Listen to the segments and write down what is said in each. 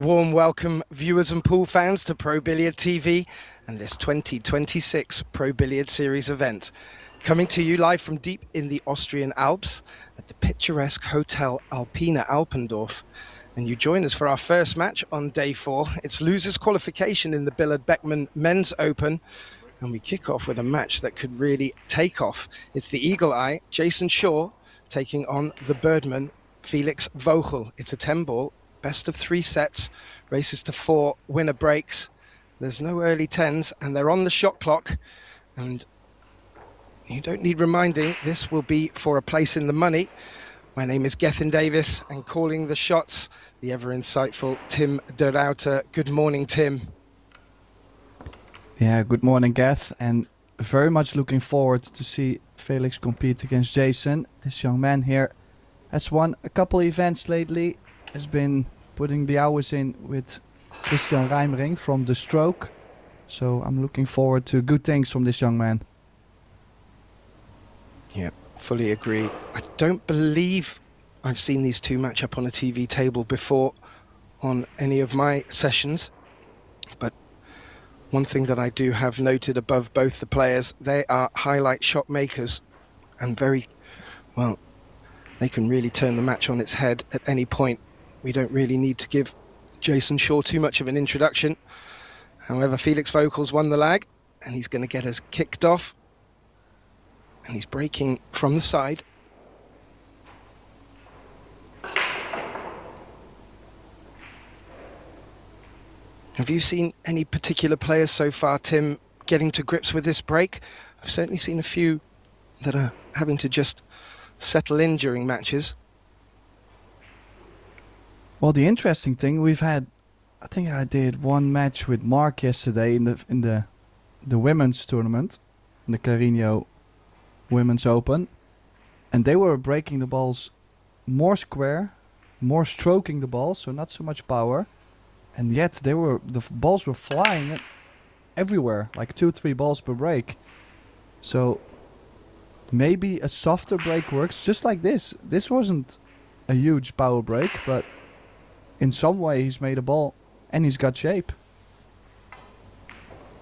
Warm welcome, viewers and pool fans, to Pro Billiard TV and this 2026 Pro Billiard Series event. Coming to you live from deep in the Austrian Alps at the picturesque Hotel Alpina Alpendorf. And you join us for our first match on day 4. It's losers qualification in the Billard Beckmann Men's Open. And we kick off with a match that could really take off. It's the Eagle Eye, Jayson taking on the Birdman, Felix Vogel. It's a 10-ball. Best of 3 sets, races to 4, winner breaks. There's no early 10s and they're on the shot clock. And you don't need reminding, this will be for a place in the money. My name is Gethin Davis and calling the shots, the ever insightful Tim de Ruyter. Good morning, Tim. Yeah, good morning, Geth. And very much looking forward to see Felix compete against Jayson. This young man here has won a couple events lately. Has been putting the hours in with Christian Reimering from The Stroke. So I'm looking forward to good things from this young man. Yeah, fully agree. I don't believe I've seen these two match up on a TV table before on any of my sessions. But one thing that I do have noted above both the players, they are highlight shot makers and very, well, they can really turn the match on its head at any point. We don't really need to give Jayson too much of an introduction. However, Felix Vogel's won the lag and he's going to get us kicked off. And he's breaking from the side. Have you seen any particular players so far, Tim, getting to grips with this break? I've certainly seen a few that are having to just settle in during matches. Well, the interesting thing, we've had, I think I did one match with Mark yesterday in the women's tournament, in the Carino Women's Open, and they were breaking the balls more square, more stroking the ball, so not so much power, and yet the balls were flying everywhere, like 2-3 balls per break. So maybe a softer break works, just like this. This wasn't a huge power break, but in some way he's made a ball and he's got shape.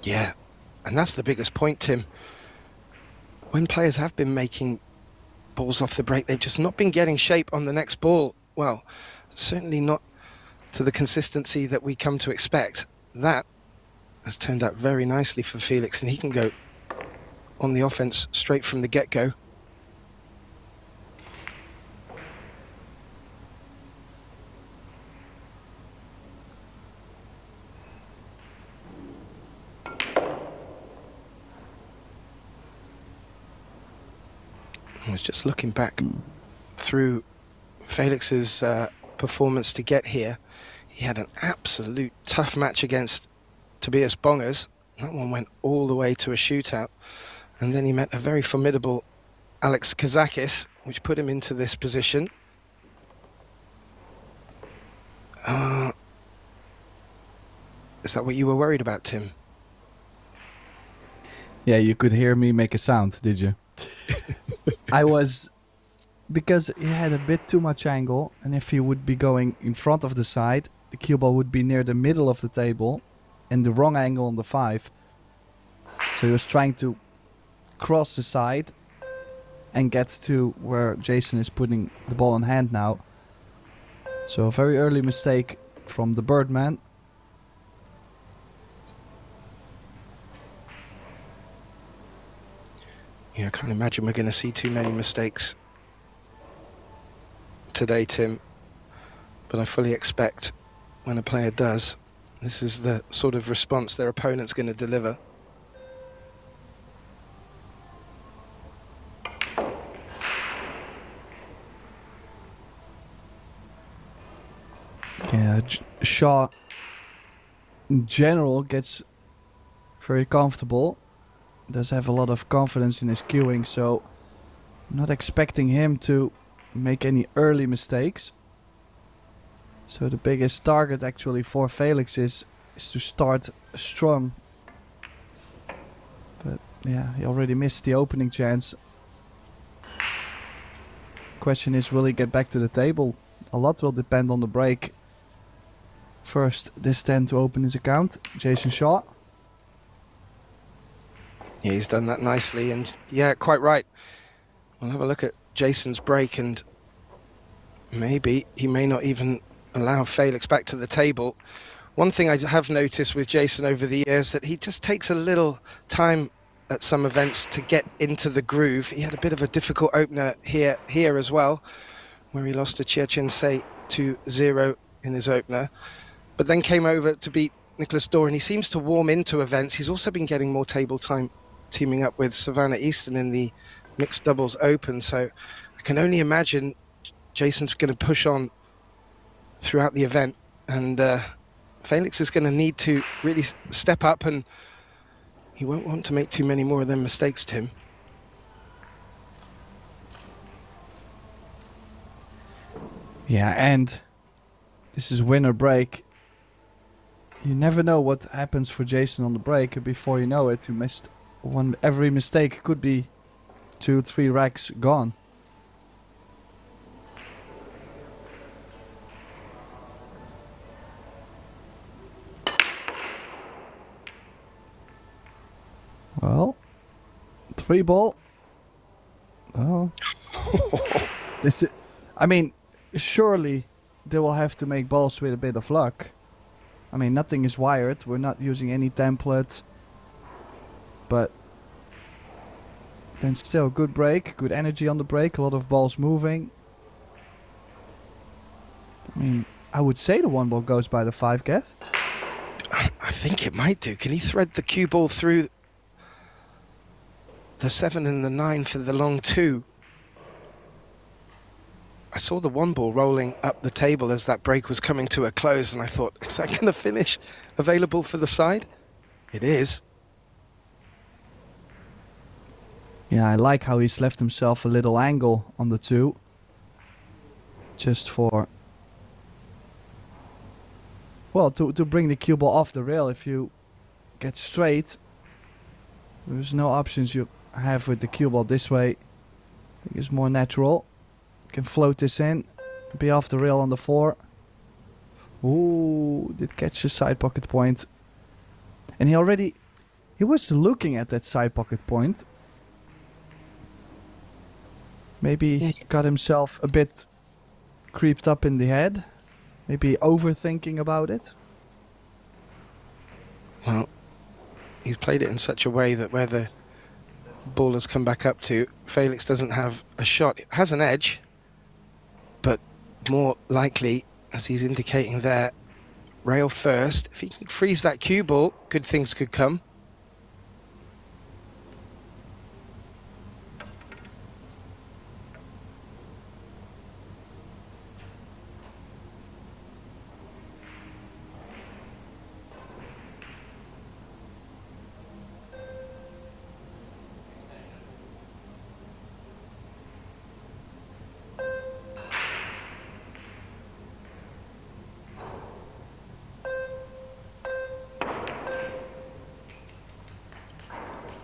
Yeah, and that's the biggest point, Tim. When players have been making balls off the break, they've just not been getting shape on the next ball. Well, certainly not to the consistency that we come to expect. That has turned out very nicely for Felix, and he can go on the offense straight from the get-go. I was just looking back through Felix's performance to get here. He had an absolute tough match against Tobias Bongers. That one went all the way to a shootout. And then he met a very formidable Alex Kazakis, which put him into this position. Is that what you were worried about, Tim? Yeah, you could hear me make a sound, did you? I was, because he had a bit too much angle, and if he would be going in front of the side, the cue ball would be near the middle of the table and the wrong angle on the 5. So he was trying to cross the side and get to where Jayson is putting the ball in hand now. So a very early mistake from the Birdman. Yeah, I can't imagine we're going to see too many mistakes today, Tim. But I fully expect when a player does, this is the sort of response their opponent's going to deliver. Yeah, Shaw in general gets very comfortable. Does have a lot of confidence in his cueing, so I'm not expecting him to make any early mistakes. So the biggest target actually for Felix is to start strong. But yeah, he already missed the opening chance. Question is, will he get back to the table? A lot will depend on the break. First, this 10 to open his account. Jayson shot. Yeah, he's done that nicely, and yeah, quite right. We'll have a look at Jayson's break, and maybe he may not even allow Felix back to the table. One thing I have noticed with Jayson over the years that he just takes a little time at some events to get into the groove. He had a bit of a difficult opener here as well, where he lost to Chierchin Say 2-0 in his opener, but then came over to beat Nicholas Dorr, and he seems to warm into events. He's also been getting more table time teaming up with Savannah Easton in the mixed doubles open, so I can only imagine Jayson's going to push on throughout the event, and Felix is going to need to really step up, and he won't want to make too many more of them mistakes, Tim. Yeah, and this is winner break. You never know what happens for Jayson on the break, and before you know it, you missed one. Every mistake could be 2-3 racks gone. Well, 3 ball. Oh, this is. I mean, surely they will have to make balls with a bit of luck. I mean, nothing is wired. We're not using any template. But then still, good break, good energy on the break, a lot of balls moving. I mean, I would say the 1 ball goes by the 5 get. I think it might do. Can he thread the cue ball through the 7 and the 9 for the long 2? I saw the 1 ball rolling up the table as that break was coming to a close, and I thought, is that going to finish available for the side? It is. Yeah, I like how he's left himself a little angle on the 2. Just for... Well, to bring the cue ball off the rail. If you get straight, there's no options you have with the cue ball this way. I think it's more natural. You can float this in, be off the rail on the 4. Ooh, did catch a side pocket point. And he was looking at that side pocket point. Maybe he got himself a bit creeped up in the head. Maybe overthinking about it. Well, he's played it in such a way that where the ball has come back up to, Felix doesn't have a shot. It has an edge, but more likely, as he's indicating there, rail first. If he can freeze that cue ball, good things could come.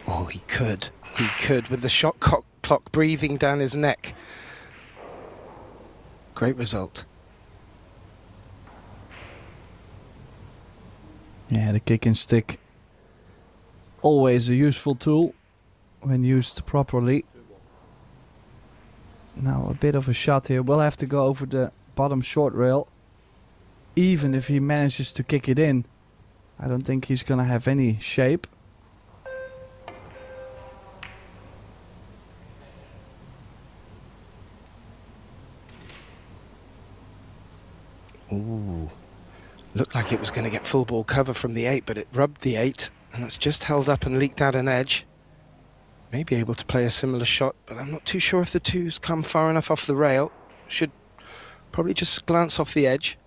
Oh, he could, with the shot clock breathing down his neck. Great result. Yeah, the kick and stick. Always a useful tool when used properly. Now a bit of a shot here. We'll have to go over the bottom short rail. Even if he manages to kick it in, I don't think he's gonna have any shape. Ooh, looked like it was going to get full ball cover from the 8, but it rubbed the 8, and it's just held up and leaked out an edge. May be able to play a similar shot, but I'm not too sure if the 2's come far enough off the rail. Should probably just glance off the edge.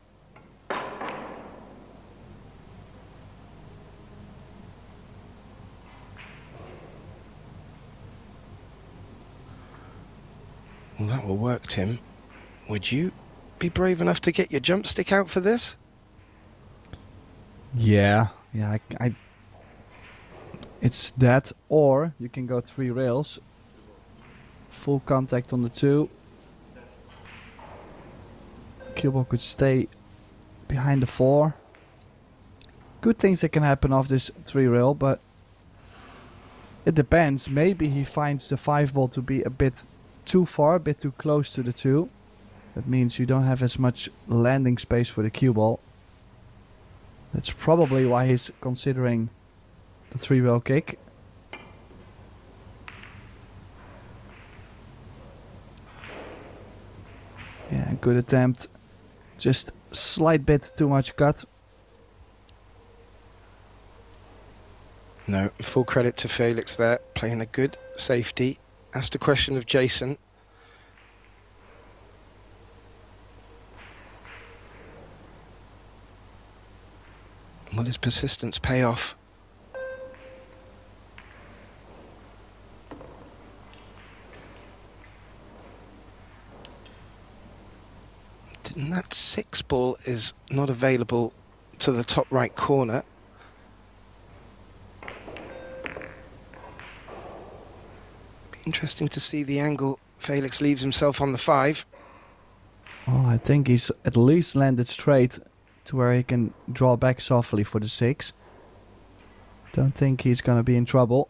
Well, that will work, Tim. Would you be brave enough to get your jump stick out for this? Yeah, it's that, or you can go 3 rails. Full contact on the 2. Cue ball could stay behind the 4. Good things that can happen off this 3 rail, but it depends. Maybe he finds the 5 ball to be a bit too far, a bit too close to the 2. That means you don't have as much landing space for the cue ball. That's probably why he's considering the 3 rail kick. Yeah, good attempt. Just slight bit too much cut. No, full credit to Felix there, playing a good safety. Asked a question of Jayson. Will his persistence pay off? And that 6 ball is not available to the top right corner. Be interesting to see the angle Felix leaves himself on the 5. Oh, I think he's at least landed straight to where he can draw back softly for the 6. Don't think he's gonna be in trouble.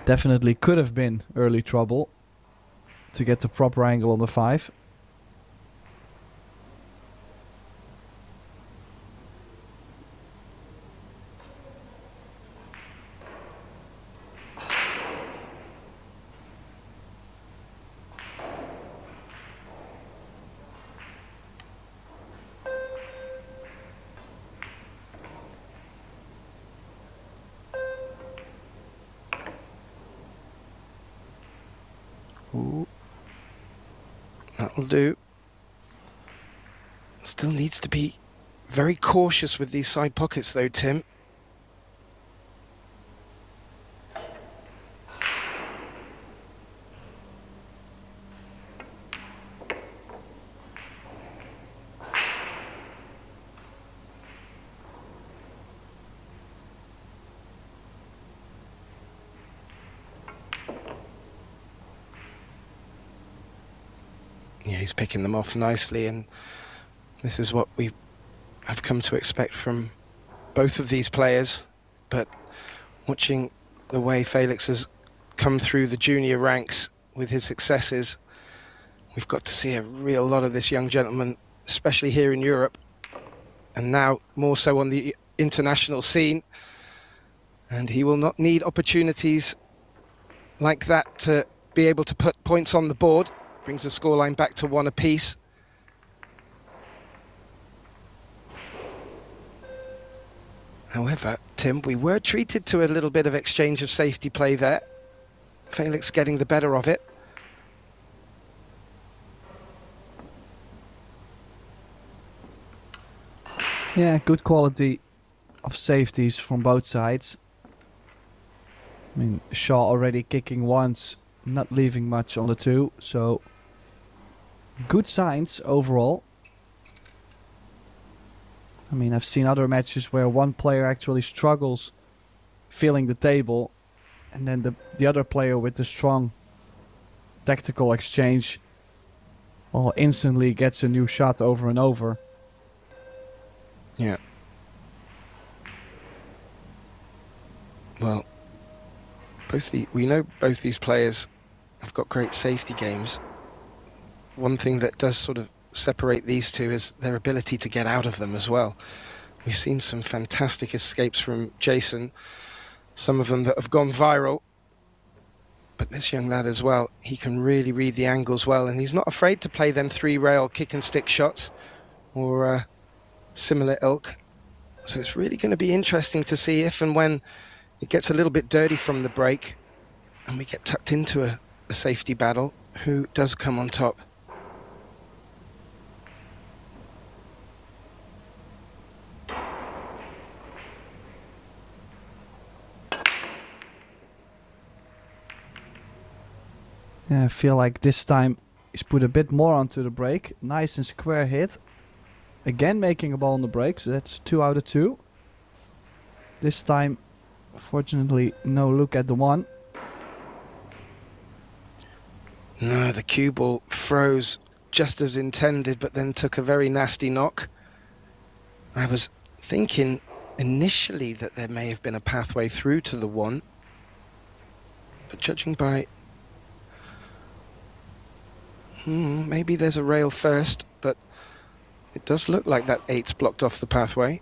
Definitely could have been early trouble to get the proper angle on the 5. Ooh. That'll do. Still needs to be very cautious with these side pockets though, Tim. Yeah, he's picking them off nicely, and this is what we have come to expect from both of these players. But watching the way Felix has come through the junior ranks with his successes, we've got to see a real lot of this young gentleman, especially here in Europe, and now more so on the international scene. And he will not need opportunities like that to be able to put points on the board. Brings the scoreline back to 1 apiece. However, Tim, we were treated to a little bit of exchange of safety play there. Felix getting the better of it. Yeah, good quality of safeties from both sides. I mean, Shaw already kicking once, not leaving much on the 2, so good signs overall. I mean, I've seen other matches where one player actually struggles feeling the table, and then the other player with the strong tactical exchange, well, instantly gets a new shot over and over. Yeah. Well, we know both these players have got great safety games. One thing that does sort of separate these two is their ability to get out of them as well. We've seen some fantastic escapes from Jayson, some of them that have gone viral. But this young lad as well, he can really read the angles well, and he's not afraid to play them 3-rail kick and stick shots or similar ilk. So it's really going to be interesting to see if and when it gets a little bit dirty from the break and we get tucked into a safety battle, who does come on top. Yeah, I feel like this time he's put a bit more onto the break. Nice and square hit. Again making a ball on the break, so that's 2 out of 2. This time, fortunately, no look at the 1. No, the cue ball froze just as intended, but then took a very nasty knock. I was thinking initially that there may have been a pathway through to the one, but judging by... maybe there's a rail first, but it does look like that 8's blocked off the pathway.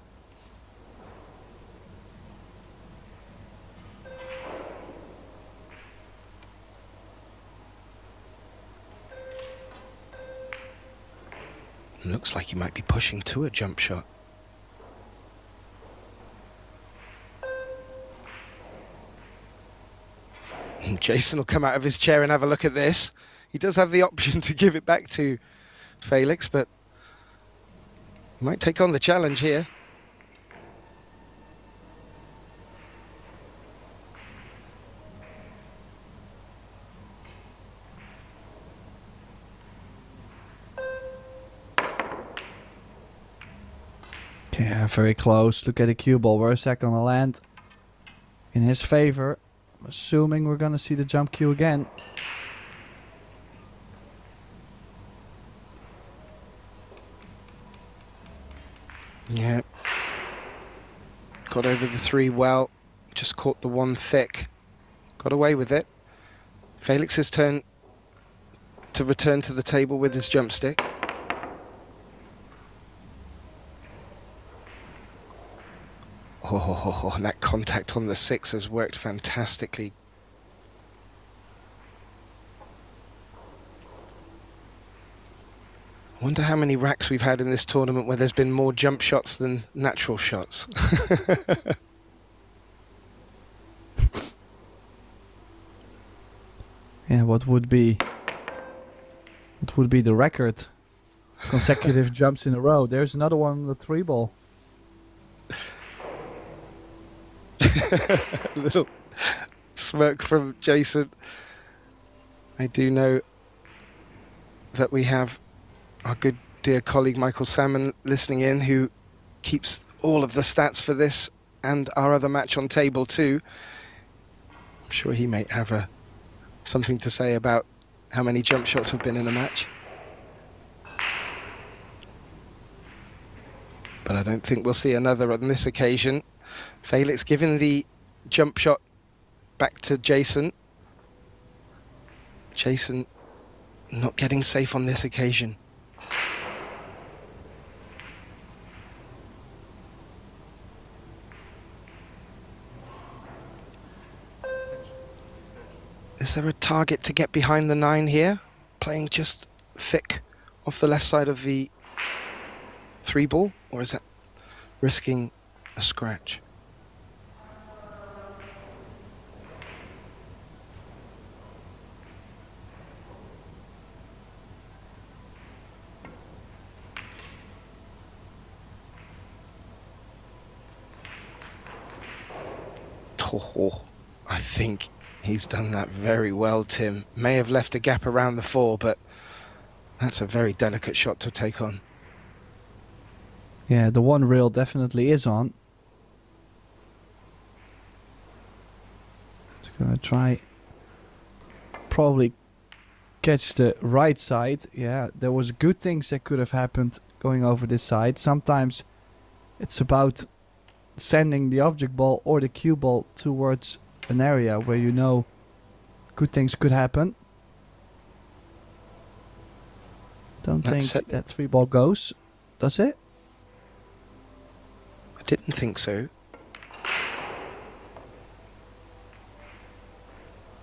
Looks like he might be pushing to a jump shot. And Jayson will come out of his chair and have a look at this. He does have the option to give it back to Felix, but he might take on the challenge here. Yeah, very close. Look at the cue ball. Where's that gonna land? In his favor. I'm assuming we're gonna see the jump cue again. Yeah. Got over the 3 well. Just caught the 1 thick. Got away with it. Felix's turn to return to the table with his jump stick. Oh, and that contact on the 6 has worked fantastically. I wonder how many racks we've had in this tournament where there's been more jump shots than natural shots. Yeah, what would be the record? Consecutive jumps in a row. There's another one on the 3 ball. A little smirk from Jayson. I do know that we have our good dear colleague Michael Salmon listening in, who keeps all of the stats for this and our other match on table too. I'm sure he may have something to say about how many jump shots have been in a match. But I don't think we'll see another on this occasion. Felix giving the jump shot back to Jayson. Jayson not getting safe on this occasion. Is there a target to get behind the 9 here? Playing just thick off the left side of the 3 ball? Or is that risking a scratch? Oh, I think he's done that very well, Tim. May have left a gap around the 4, but that's a very delicate shot to take on. Yeah, the 1 rail definitely is on. Just gonna try probably catch the right side. Yeah, there was good things that could have happened going over this side. Sometimes it's about sending the object ball or the cue ball towards an area where you know good things could happen. Don't think that 3 ball goes, does it? I didn't think so.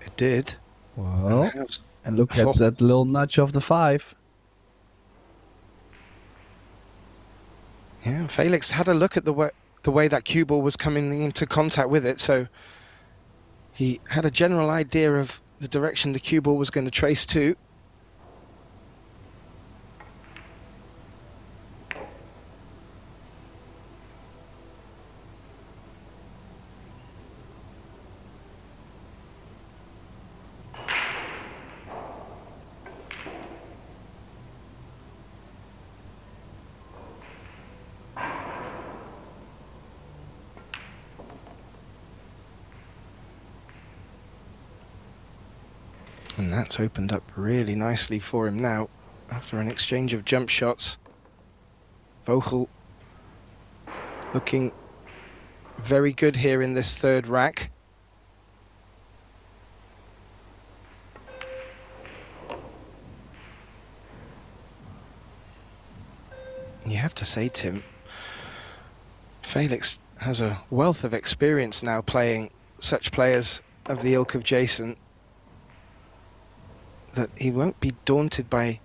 It did. Well, and look at that little nudge of the 5. Yeah, Felix had a look at the way that cue ball was coming into contact with it, so he had a general idea of the direction the cue ball was going to trace to. And that's opened up really nicely for him now after an exchange of jump shots. Vogel looking very good here in this third rack. And you have to say, Tim, Felix has a wealth of experience now playing such players of the ilk of Jayson, that he won't be daunted by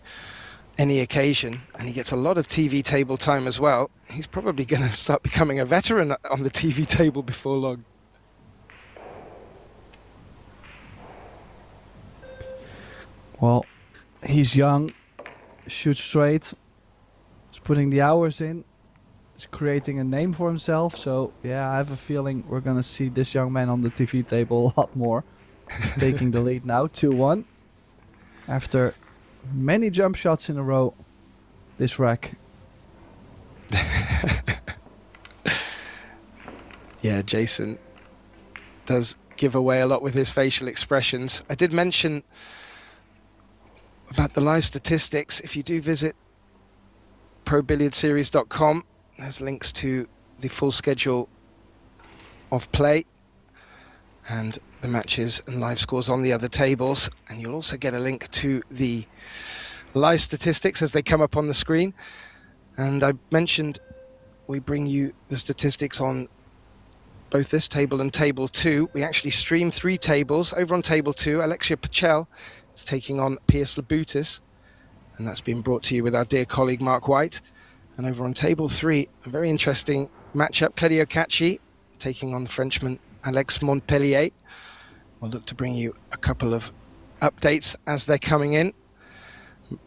any occasion, and he gets a lot of TV table time as well. He's probably going to start becoming a veteran on the TV table before long. Well, he's young, shoots straight, he's putting the hours in, he's creating a name for himself. So yeah, I have a feeling we're going to see this young man on the TV table a lot more. Taking the lead now, 2-1. After many jump shots in a row this rack. Yeah, Jayson does give away a lot with his facial expressions. I did mention about the live statistics. If you do visit probilliardseries.com, there's links to the full schedule of play and the matches and live scores on the other tables, and you'll also get a link to the live statistics as they come up on the screen. And I mentioned we bring you the statistics on both this table and table 2. We actually stream 3 tables. Over on table 2, Alexia Pachel is taking on Piers Labutis, and that's been brought to you with our dear colleague Mark White. And over on table 3, a very interesting matchup, Claudio Cacci taking on the Frenchman Alex Montpellier. We'll look to bring you a couple of updates as they're coming in.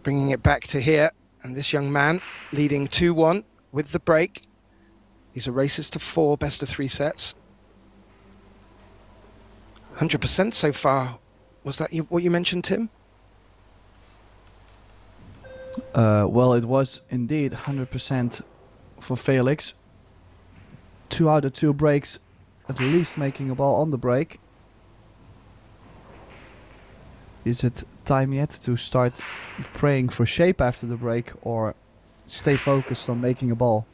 Bringing it back to here, and this young man leading 2-1 with the break. These are races to 4, best of 3 sets. 100% so far. Was that what you mentioned, Tim? Well, it was indeed 100% for Felix. 2 out of 2 breaks, at least making a ball on the break. Is it time yet to start praying for shape after the break, or stay focused on making a ball?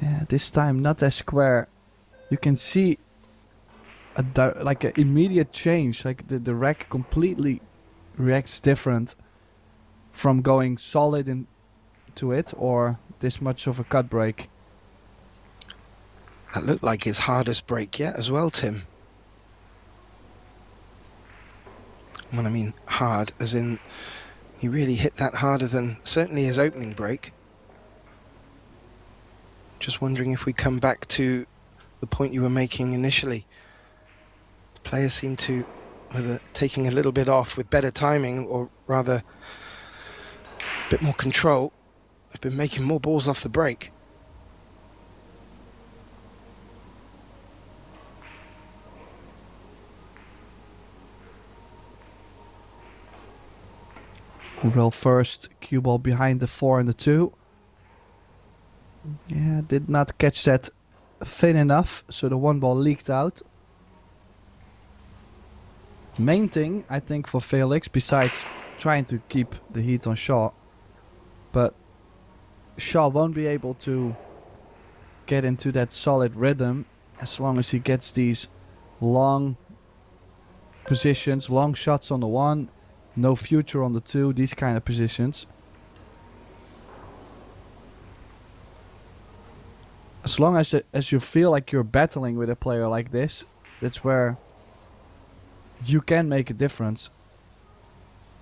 Yeah, this time not as square. You can see like an immediate change, like the rack completely reacts different from going solid into it or this much of a cut break. That looked like his hardest break yet as well, Tim. When I mean hard, as in he really hit that harder than certainly his opening break. Just wondering if we come back to the point you were making initially. Players seem to, whether taking a little bit off with better timing or rather a bit more control, have been making more balls off the break. Well, first cue ball behind the 4 and the 2. Yeah, did not catch that thin enough, so the 1 ball leaked out. Main thing, I think, for Felix, besides trying to keep the heat on Shaw, but Shaw won't be able to get into that solid rhythm as long as he gets these long positions, long shots on the 1, no future on the 2, these kind of positions. As long as you feel like you're battling with a player like this, that's where you can make a difference.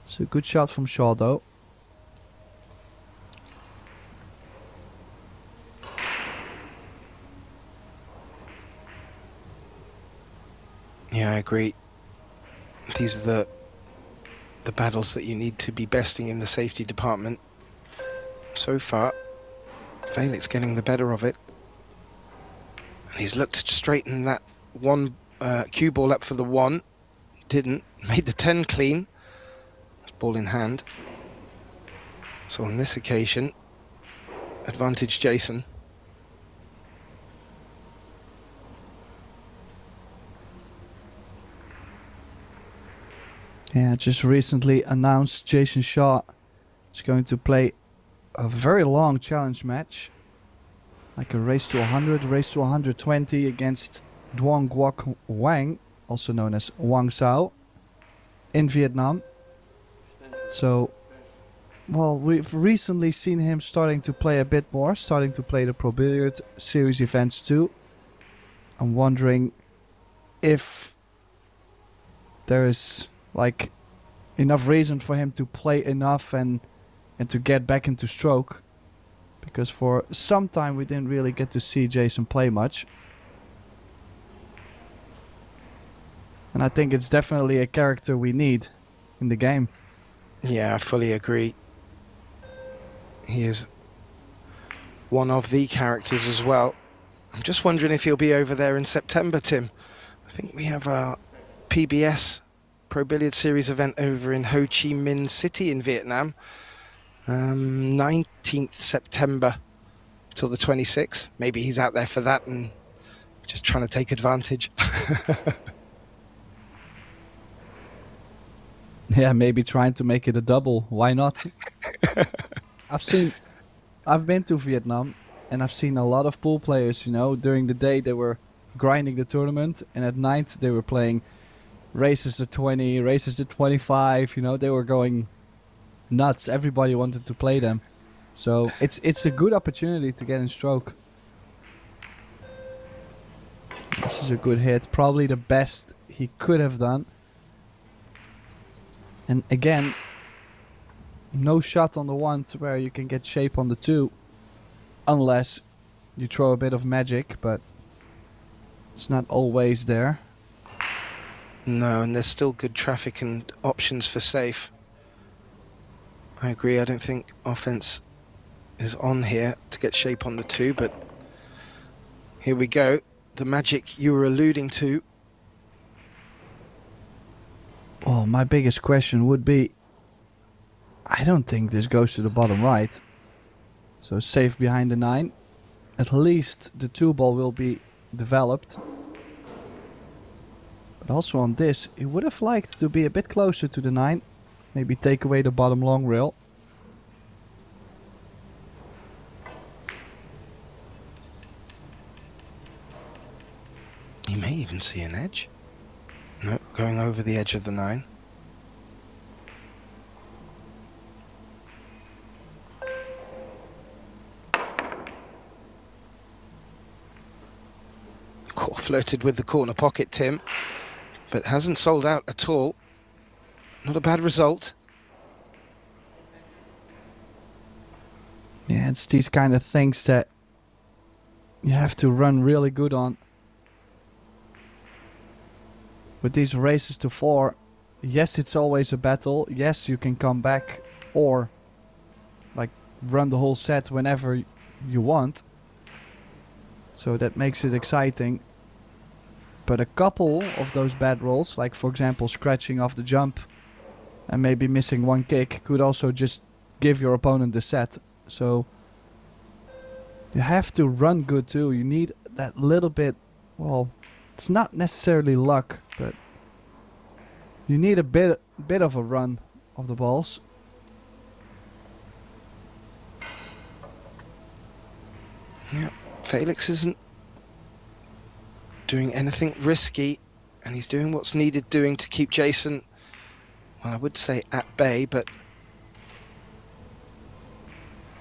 It's a good shot from Shaw though. Yeah, I agree. These are the battles that you need to be besting in the safety department. So far, Felix getting the better of it. And he's looked to straighten that 1 cue ball up for the 1. Didn't. Made the 10 clean. That's ball in hand. So on this occasion, advantage Jayson. Yeah, just recently announced Jayson Shaw is going to play a very long challenge match. Like a race to 100, race to 120 against Duong Quoc Wang, also known as Wang Sao, in Vietnam. So, well, we've recently seen him starting to play a bit more, starting to play the Pro Billiard Series events too. I'm wondering if there is like enough reason for him to play enough and to get back into stroke. Because for some time we didn't really get to see Jayson play much. And I think it's definitely a character we need in the game. Yeah, I fully agree. He is one of the characters as well. I'm just wondering if he'll be over there in September, Tim. I think we have our PBS Pro Billiard Series event over in Ho Chi Minh City in Vietnam. 19th September till the 26th. Maybe he's out there for that and just trying to take advantage. Yeah, maybe trying to make it a double. Why not? I've been to Vietnam and I've seen a lot of pool players, you know. During the day they were grinding the tournament and at night they were playing races to 20, races to 25, you know. They were going nuts. Everybody wanted to play them. So it's a good opportunity to get in stroke. This is a good hit. Probably the best he could have done. And again, no shot on the 1 to where you can get shape on the 2. Unless you throw a bit of magic, but it's not always there. No, and there's still good traffic and options for safe. I agree, I don't think offense is on here to get shape on the 2, but here we go. The magic you were alluding to. Well, my biggest question would be, I don't think this goes to the bottom right. So safe behind the 9. At least the 2 ball will be developed. But also on this, he would have liked to be a bit closer to the 9. Maybe take away the bottom long rail. You may even see an edge. No, going over the edge of the 9. Flirted with the corner pocket, Tim, but hasn't sold out at all. Not a bad result. Yeah, it's these kind of things that you have to run really good on. With these races to 4, yes, it's always a battle. Yes, you can come back or like run the whole set whenever you want. So that makes it exciting. But a couple of those bad rolls, like for example scratching off the jump and maybe missing 1 kick, could also just give your opponent the set. So you have to run good too. You need that little bit, well, it's not necessarily luck, but you need a bit of a run of the balls. Yeah, Felix isn't doing anything risky, and he's doing what's needed doing to keep Jayson, well, I would say at bay, but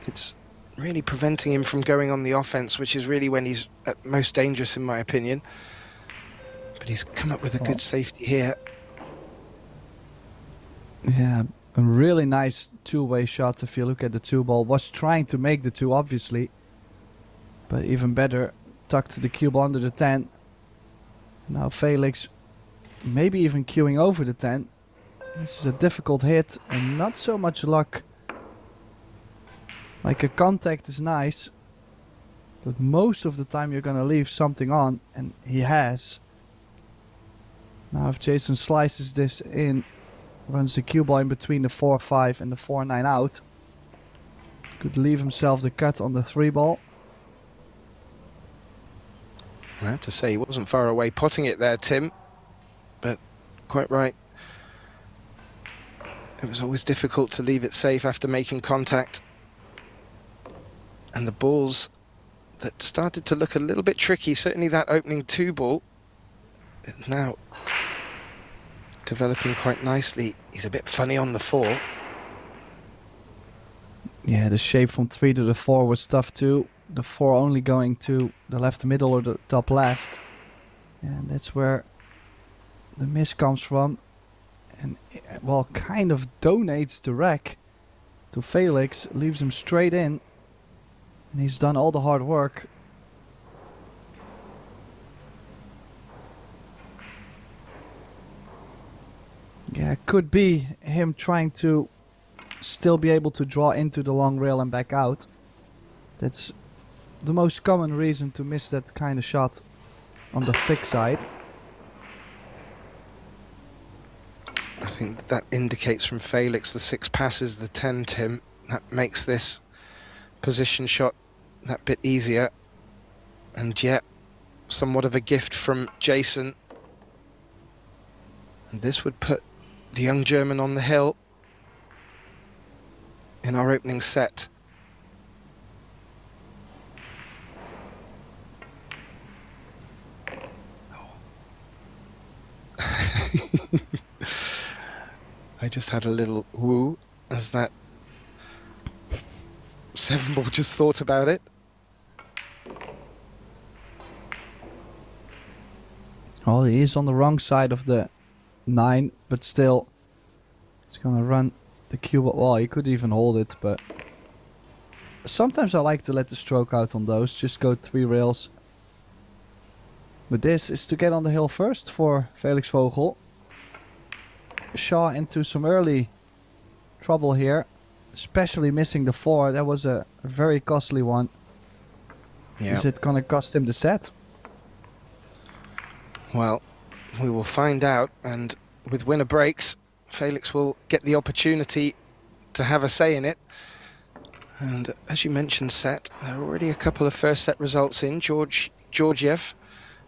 it's really preventing him from going on the offense, which is really when he's at most dangerous in my opinion. But he's come up with a good safety here. Yeah, a really nice 2-way shot if you look at the 2 ball. Was trying to make the 2 obviously, but even better, tucked the cube under the 10. Now Felix maybe even queuing over the 10. This is a difficult hit and not so much luck. Like a contact is nice, but most of the time you're gonna leave something on, and he has. Now if Jayson slices this in, runs the cue ball in between the 4-5 and the 4-9 out, could leave himself the cut on the 3 ball. I have to say, he wasn't far away potting it there, Tim. But quite right. It was always difficult to leave it safe after making contact. And the balls that started to look a little bit tricky, certainly that opening 2 ball, now developing quite nicely. He's a bit funny on the 4. Yeah, the shape from 3 to the 4 was tough too. The 4 only going to the left middle or the top left. And that's where the miss comes from. And, well, kind of donates the rack to Felix, leaves him straight in. And he's done all the hard work. Yeah, it could be him trying to still be able to draw into the long rail and back out. That's the most common reason to miss that kind of shot on the thick side. I think that indicates from Felix the 6 passes the 10, Tim. That makes this position shot that bit easier. And yet, somewhat of a gift from Jayson. And this would put the young German on the hill in our opening set. I just had a little woo as that 7 ball just thought about it. Oh, he is on the wrong side of the 9, but still, he's gonna run the cue ball. Well, he could even hold it, but sometimes I like to let the stroke out on those, just go 3 rails. But this is to get on the hill first for Felix Vogel. Shaw into some early trouble here, especially missing the 4. That was a very costly one. Yeah. Is it gonna cost him the set? Well, we will find out, and with winner breaks, Felix will get the opportunity to have a say in it. And as you mentioned, set, there are already a couple of first set results in. Georgiev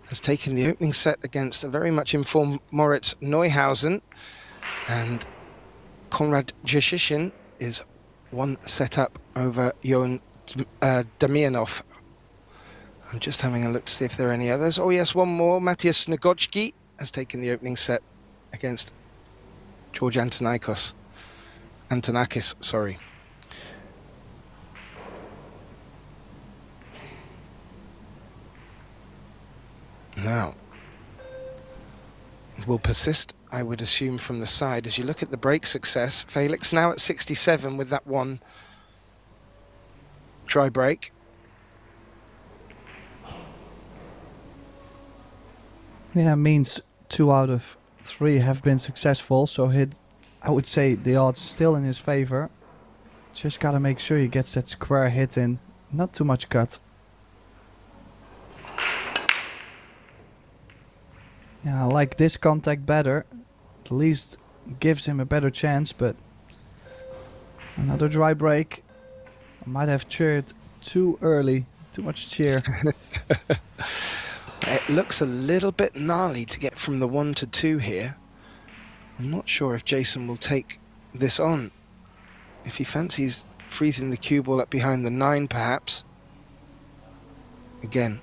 has taken the opening set against a very much informed Moritz Neuhausen, and Konrad Jashishin is 1 set up over Johan Damianov. I'm just having a look to see if there are any others. Oh yes, one more. Matthias Snegocki has taken the opening set against George Antonakis, sorry. Now, will persist, I would assume, from the side. As you look at the break success, Felix now at 67 with that 1 try break. Yeah, means 2 out of 3 have been successful, so I would say the odds still in his favor. Just gotta make sure he gets that square hit in, not too much cut. Yeah, I like this contact better. At least gives him a better chance, but another dry break. I might have cheered too early, too much cheer. It looks a little bit gnarly to get from the 1 to 2 here. I'm not sure if Jayson will take this on. If he fancies freezing the cue ball up behind the 9, perhaps. Again,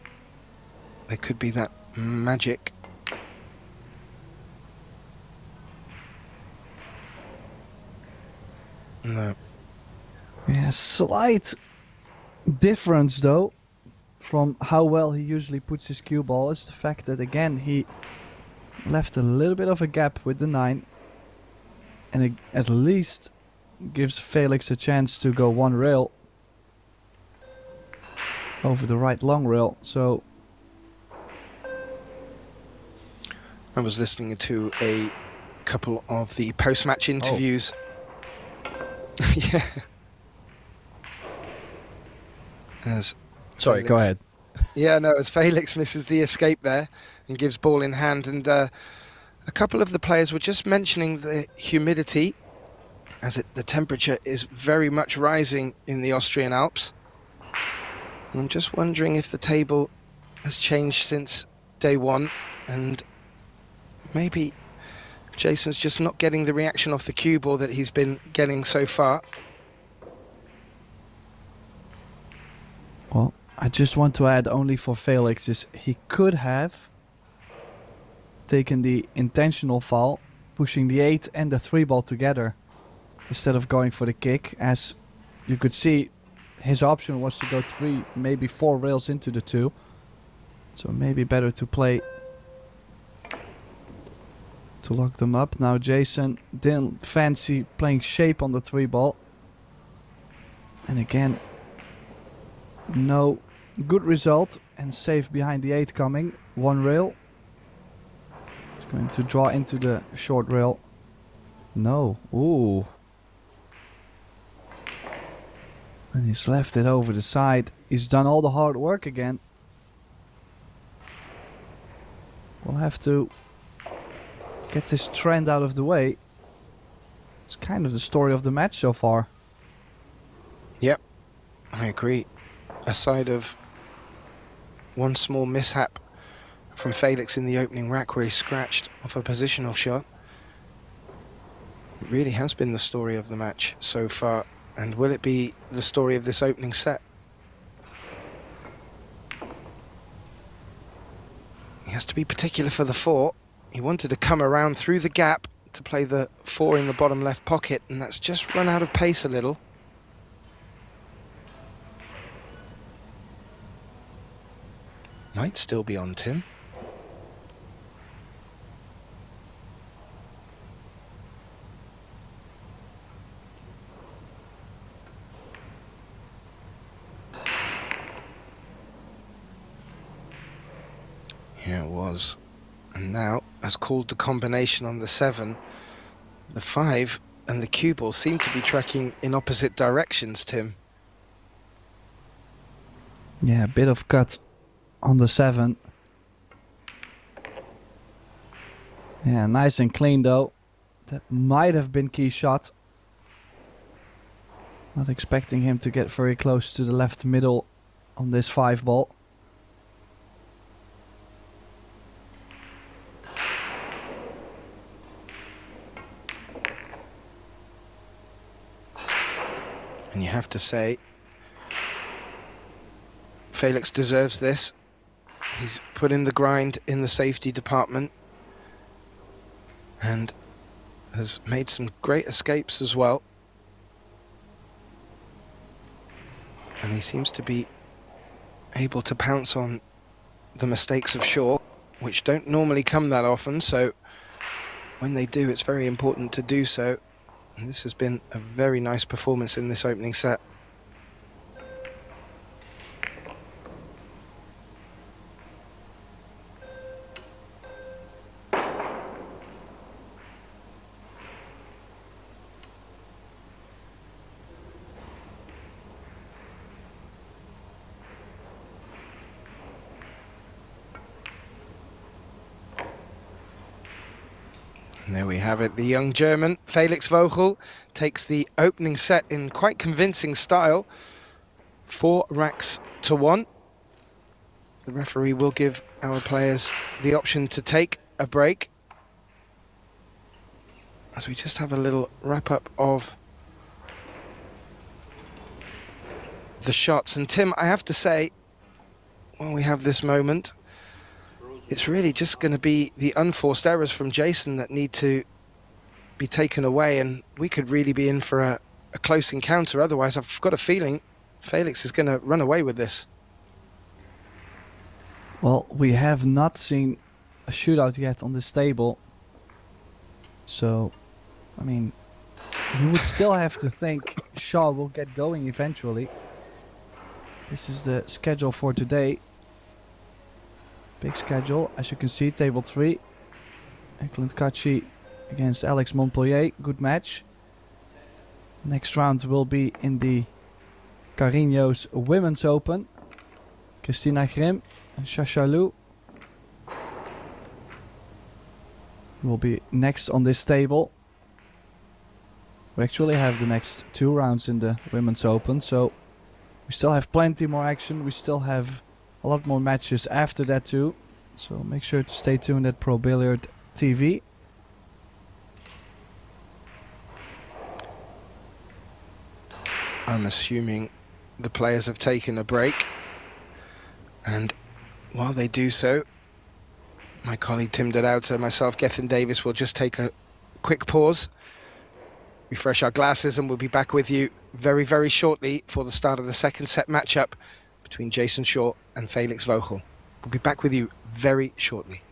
there could be that magic. No. Yeah, slight difference though from how well he usually puts his cue ball is the fact that again he left a little bit of a gap with the 9 and it at least gives Felix a chance to go 1 rail over the right long rail. So I was listening to a couple of the post-match interviews. Yeah. Sorry, Felix, go ahead. Yeah, no, as Felix misses the escape there and gives ball in hand, and a couple of the players were just mentioning the humidity, as the temperature is very much rising in the Austrian Alps. And I'm just wondering if the table has changed since day 1, and maybe Jayson's just not getting the reaction off the cue ball that he's been getting so far. Well, I just want to add only for Felix is he could have taken the intentional foul, pushing the 8 and the 3 ball together instead of going for the kick. As you could see, his option was to go 3, maybe 4 rails into the 2. So maybe better to play to lock them up. Now Jayson didn't fancy playing shape on the 3 ball. And again, no good result and safe behind the 8 coming. 1 rail. He's going to draw into the short rail. No. Ooh. And he's left it over the side. He's done all the hard work again. We'll have to get this trend out of the way. It's kind of the story of the match so far. Yep, I agree. Aside of one small mishap from Felix in the opening rack where he scratched off a positional shot, it really has been the story of the match so far. And will it be the story of this opening set? He has to be particular for the 4. He wanted to come around through the gap to play the 4 in the bottom left pocket, and that's just run out of pace a little. Might still be on Tim. Yeah, it was. And now has called the combination on the 7. The 5 and the cue ball seem to be tracking in opposite directions, Tim. Yeah, a bit of cut on the 7. Yeah, nice and clean though. That might have been key shot. Not expecting him to get very close to the left middle on this 5 ball. And you have to say, Felix deserves this. He's put in the grind in the safety department and has made some great escapes as well. And he seems to be able to pounce on the mistakes of short, which don't normally come that often, so when they do, it's very important to do so. And this has been a very nice performance in this opening set. And there we have it. The young German, Felix Vogel, takes the opening set in quite convincing style. 4 racks to 1. The referee will give our players the option to take a break, as we just have a little wrap-up of the shots. And Tim, I have to say, when we have this moment, it's really just going to be the unforced errors from Jayson that need to be taken away, and we could really be in for a close encounter. Otherwise, I've got a feeling Felix is going to run away with this. Well, we have not seen a shootout yet on this table. So, I mean, you would still have to think Shaw will get going eventually. This is the schedule for today. Big schedule, as you can see, table 3. Eklund Kachi against Alex Montpellier, good match. Next round will be in the Carreño's Women's Open. Christina Grim and Shasha Lu will be next on this table. We actually have the next 2 rounds in the Women's Open, so we still have plenty more action. We still have a lot more matches after that too, so make sure to stay tuned at Pro Billiard TV. I'm assuming the players have taken a break, and while they do so, my colleague Tim Dodauta, myself, Gethin Davis, will just take a quick pause, refresh our glasses, and we'll be back with you very, very shortly for the start of the second set matchup between Jayson Shaw and Felix Vogel. We'll be back with you very shortly.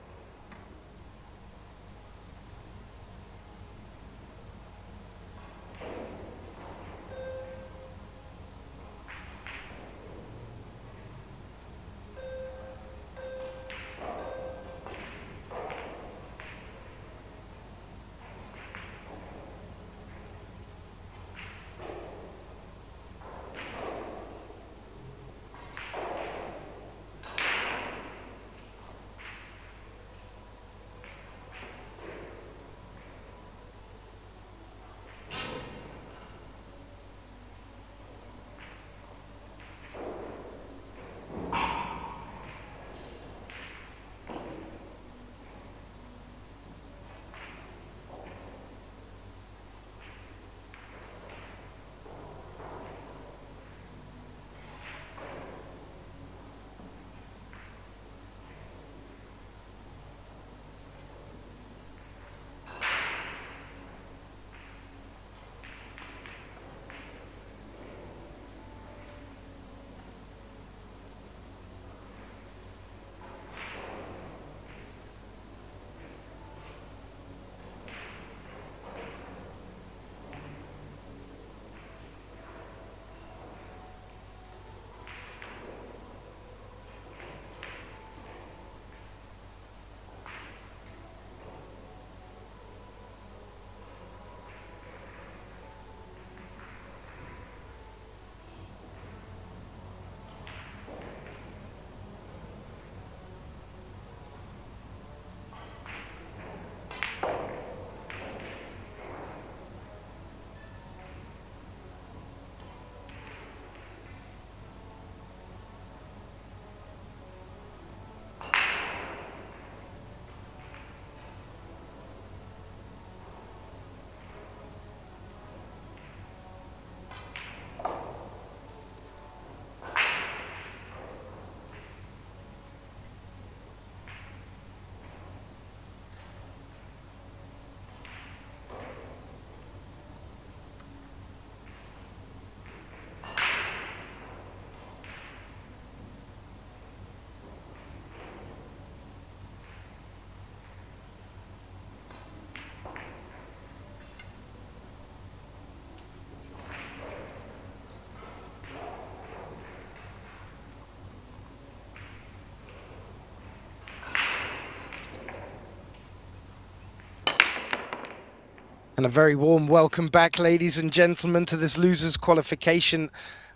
And a very warm welcome back, ladies and gentlemen, to this losers qualification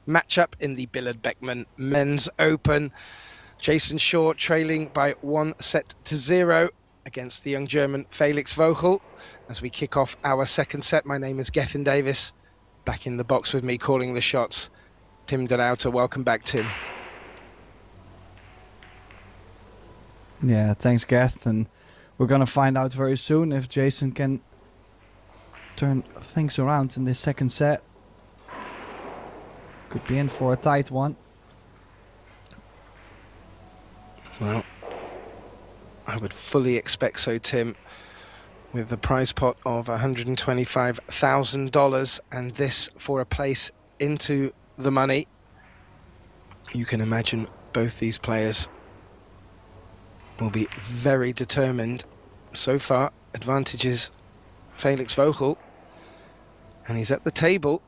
matchup in the Billard Beckmann Men's Open. Jayson Shaw trailing by 1-0 against the young German Felix Vogel. As we kick off our second set, my name is Gethin Davis. Back in the box with me, calling the shots, Tim Dodauta. Welcome back, Tim. Yeah, thanks, Geth. And we're going to find out very soon if Jayson can turn things around in this second set. Could be in for a tight one. Well, I would fully expect so, Tim, with the prize pot of $125,000 and this for a place into the money. You can imagine both these players will be very determined. So far, advantages Felix Vogel, and he's at the table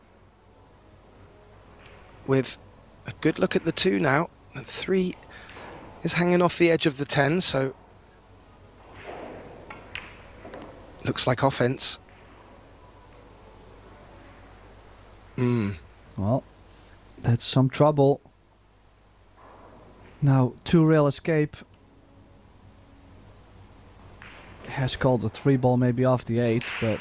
with a good look at the 2 now. The 3 is hanging off the edge of the 10, so looks like offense. Well, that's some trouble. Now, 2-rail escape has called a 3-ball maybe off the 8, but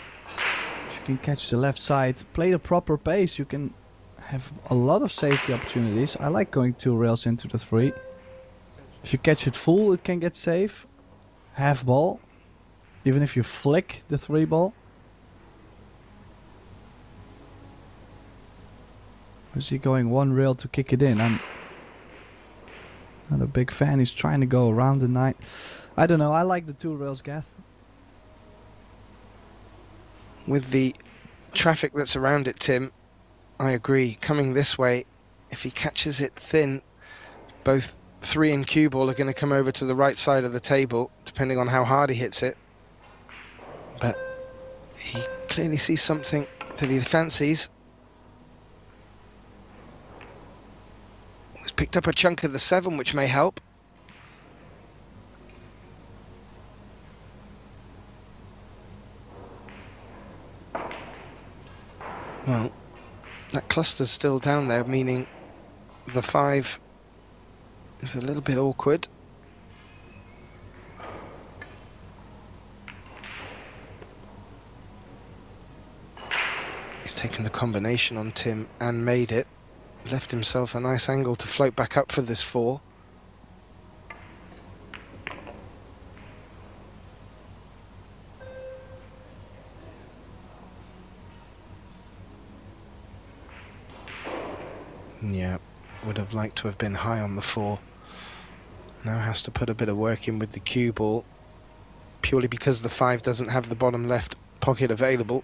if you can catch the left side, play the proper pace, you can have a lot of safety opportunities. I like going 2 rails into the 3. If you catch it full, it can get safe. Half ball, even if you flick the 3 ball. is he going one rail to kick it in? I'm not a big fan. He's trying to go around the 9. I don't know. I like the 2 rails, Gath. With the traffic that's around it, Tim, I agree. Coming this way, if he catches it thin, both 3 and cue ball are going to come over to the right side of the table, depending on how hard he hits it. But he clearly sees something that he fancies. He's picked up a chunk of the 7, which may help. Well, that cluster's still down there, meaning the 5 is a little bit awkward. He's taken the combination on Tim and made it. Left himself a nice angle to float back up for this 4. Yeah, would have liked to have been high on the 4. Now has to put a bit of work in with the cue ball, purely because the 5 doesn't have the bottom left pocket available.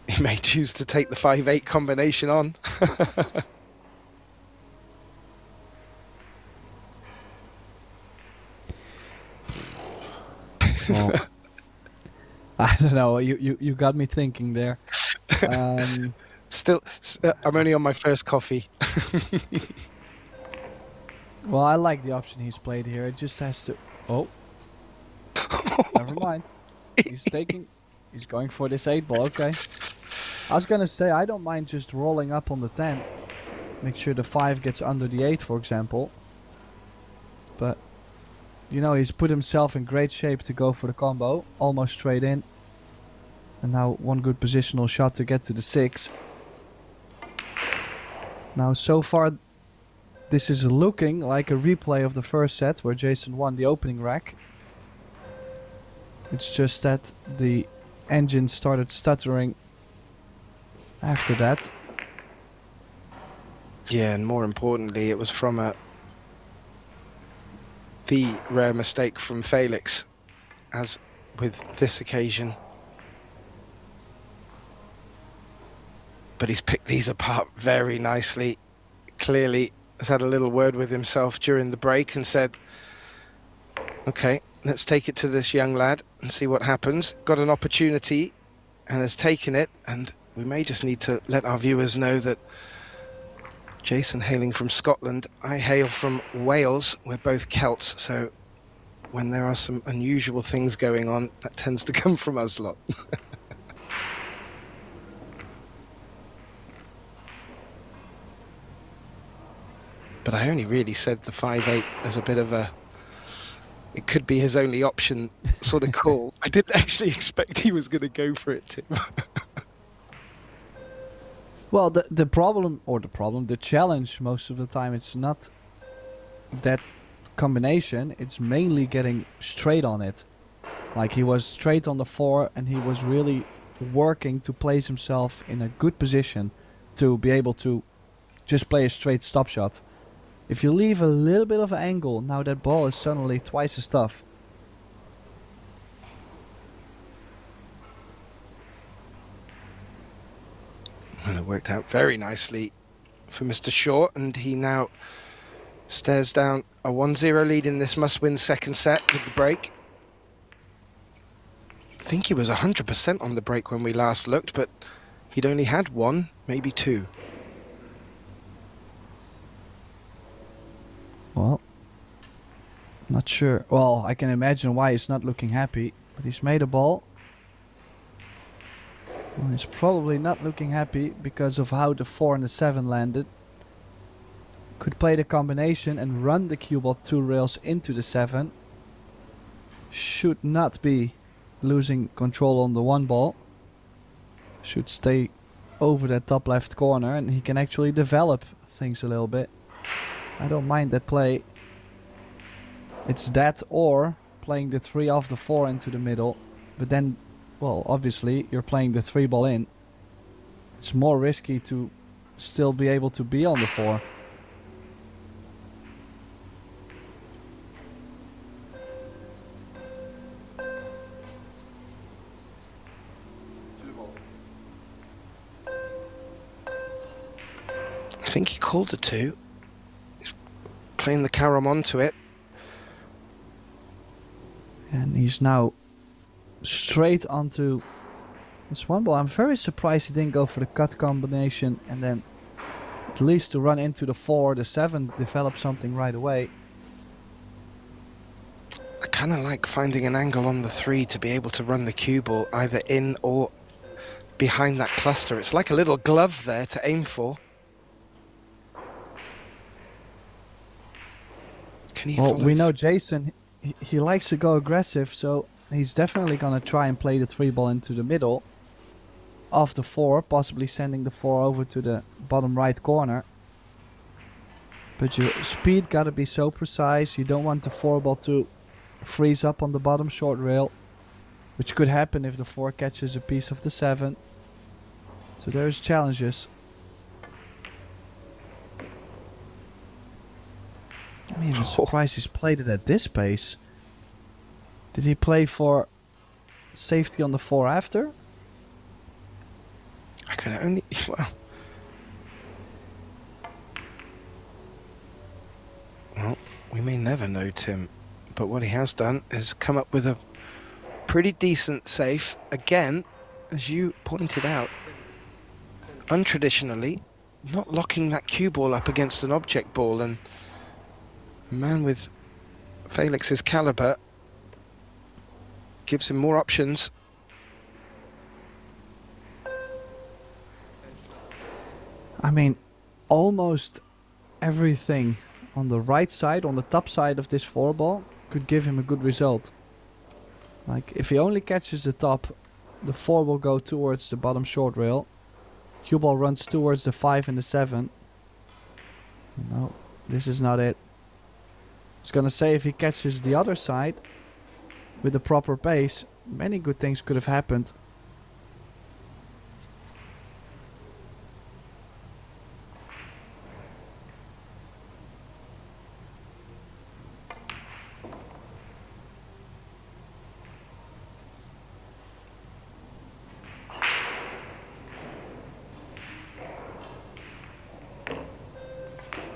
He may choose to take the 5-8 combination on. Well, I don't know. You got me thinking there. Still, I'm only on my first coffee. Well, I like the option he's played here. It just has to... Oh. Never mind. He's going for this 8 ball. Okay. I was gonna say, I don't mind just rolling up on the 10. Make sure the 5 gets under the 8, for example. But, you know, he's put himself in great shape to go for the combo. Almost straight in. And now one good positional shot to get to the 6. Now, so far, this is looking like a replay of the first set where Jayson won the opening rack. It's just that the engine started stuttering after that. Yeah, and more importantly, it was from the rare mistake from Felix, as with this occasion. But he's picked these apart very nicely. Clearly has had a little word with himself during the break and said, okay, let's take it to this young lad and see what happens. Got an opportunity and has taken it, and we may just need to let our viewers know that Jayson hailing from Scotland, I hail from Wales. We're both Celts, so when there are some unusual things going on, that tends to come from us lot. But I only really said the 5-8 as a bit of a... It could be his only option sort of call. I didn't actually expect he was going to go for it, Tim. Well, the challenge most of the time, it's not that combination. It's mainly getting straight on it. Like, he was straight on the 4 and he was really working to place himself in a good position to be able to just play a straight stop shot. If you leave a little bit of an angle, now that ball is suddenly twice as tough. Well, it worked out very nicely for Mr. Shaw, and he now stares down a 1-0 lead in this must-win second set with the break. I think he was 100% on the break when we last looked, but he'd only had 1, maybe 2. Well, not sure. Well, I can imagine why he's not looking happy, but he's made a ball. Well, he's probably not looking happy because of how the 4 and the 7 landed. Could play the combination and run the cue ball 2 rails into the 7. Should not be losing control on the 1 ball. Should stay over that top left corner and he can actually develop things a little bit. I don't mind that play. It's that or playing the 3 off the 4 into the middle. But then well, obviously, you're playing the 3 ball in. It's more risky to still be able to be on the 4. I think he called the 2. He's playing the carom onto it. And he's now straight onto this 1 ball. I'm very surprised he didn't go for the cut combination and then at least to run into the 4, the 7, develop something right away. I kind of like finding an angle on the 3 to be able to run the cue ball either in or behind that cluster. It's like a little glove there to aim for. Can he Well, follow we know Jayson, he likes to go aggressive, so he's definitely going to try and play the 3 ball into the middle of the 4, possibly sending the 4 over to the bottom right corner. But your speed got to be so precise. You don't want the 4 ball to freeze up on the bottom short rail, which could happen if the 4 catches a piece of the 7. So there's challenges. I'm even surprised he's played it at this pace. Did he play for safety on the 4 after? I can only... Well, we may never know, Tim. But what he has done is come up with a pretty decent safe. Again, as you pointed out, untraditionally, not locking that cue ball up against an object ball. And a man with Felix's caliber gives him more options. I mean, almost everything on the right side, on the top side of this 4 ball, could give him a good result. Like, if he only catches the top, the 4 will go towards the bottom short rail. Cue ball runs towards the 5 and the 7. No, this is not it. I was gonna say, if he catches the other side with the proper pace, many good things could have happened.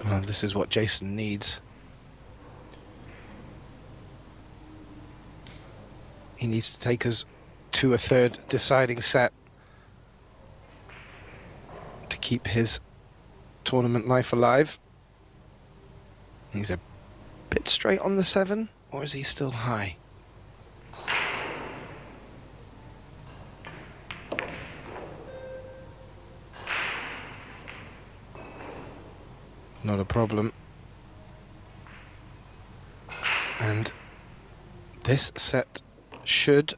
Well, this is what Jayson needs. He needs to take us to a 3rd deciding set to keep his tournament life alive. He's a bit straight on the 7, or is he still high? Not a problem. And this set should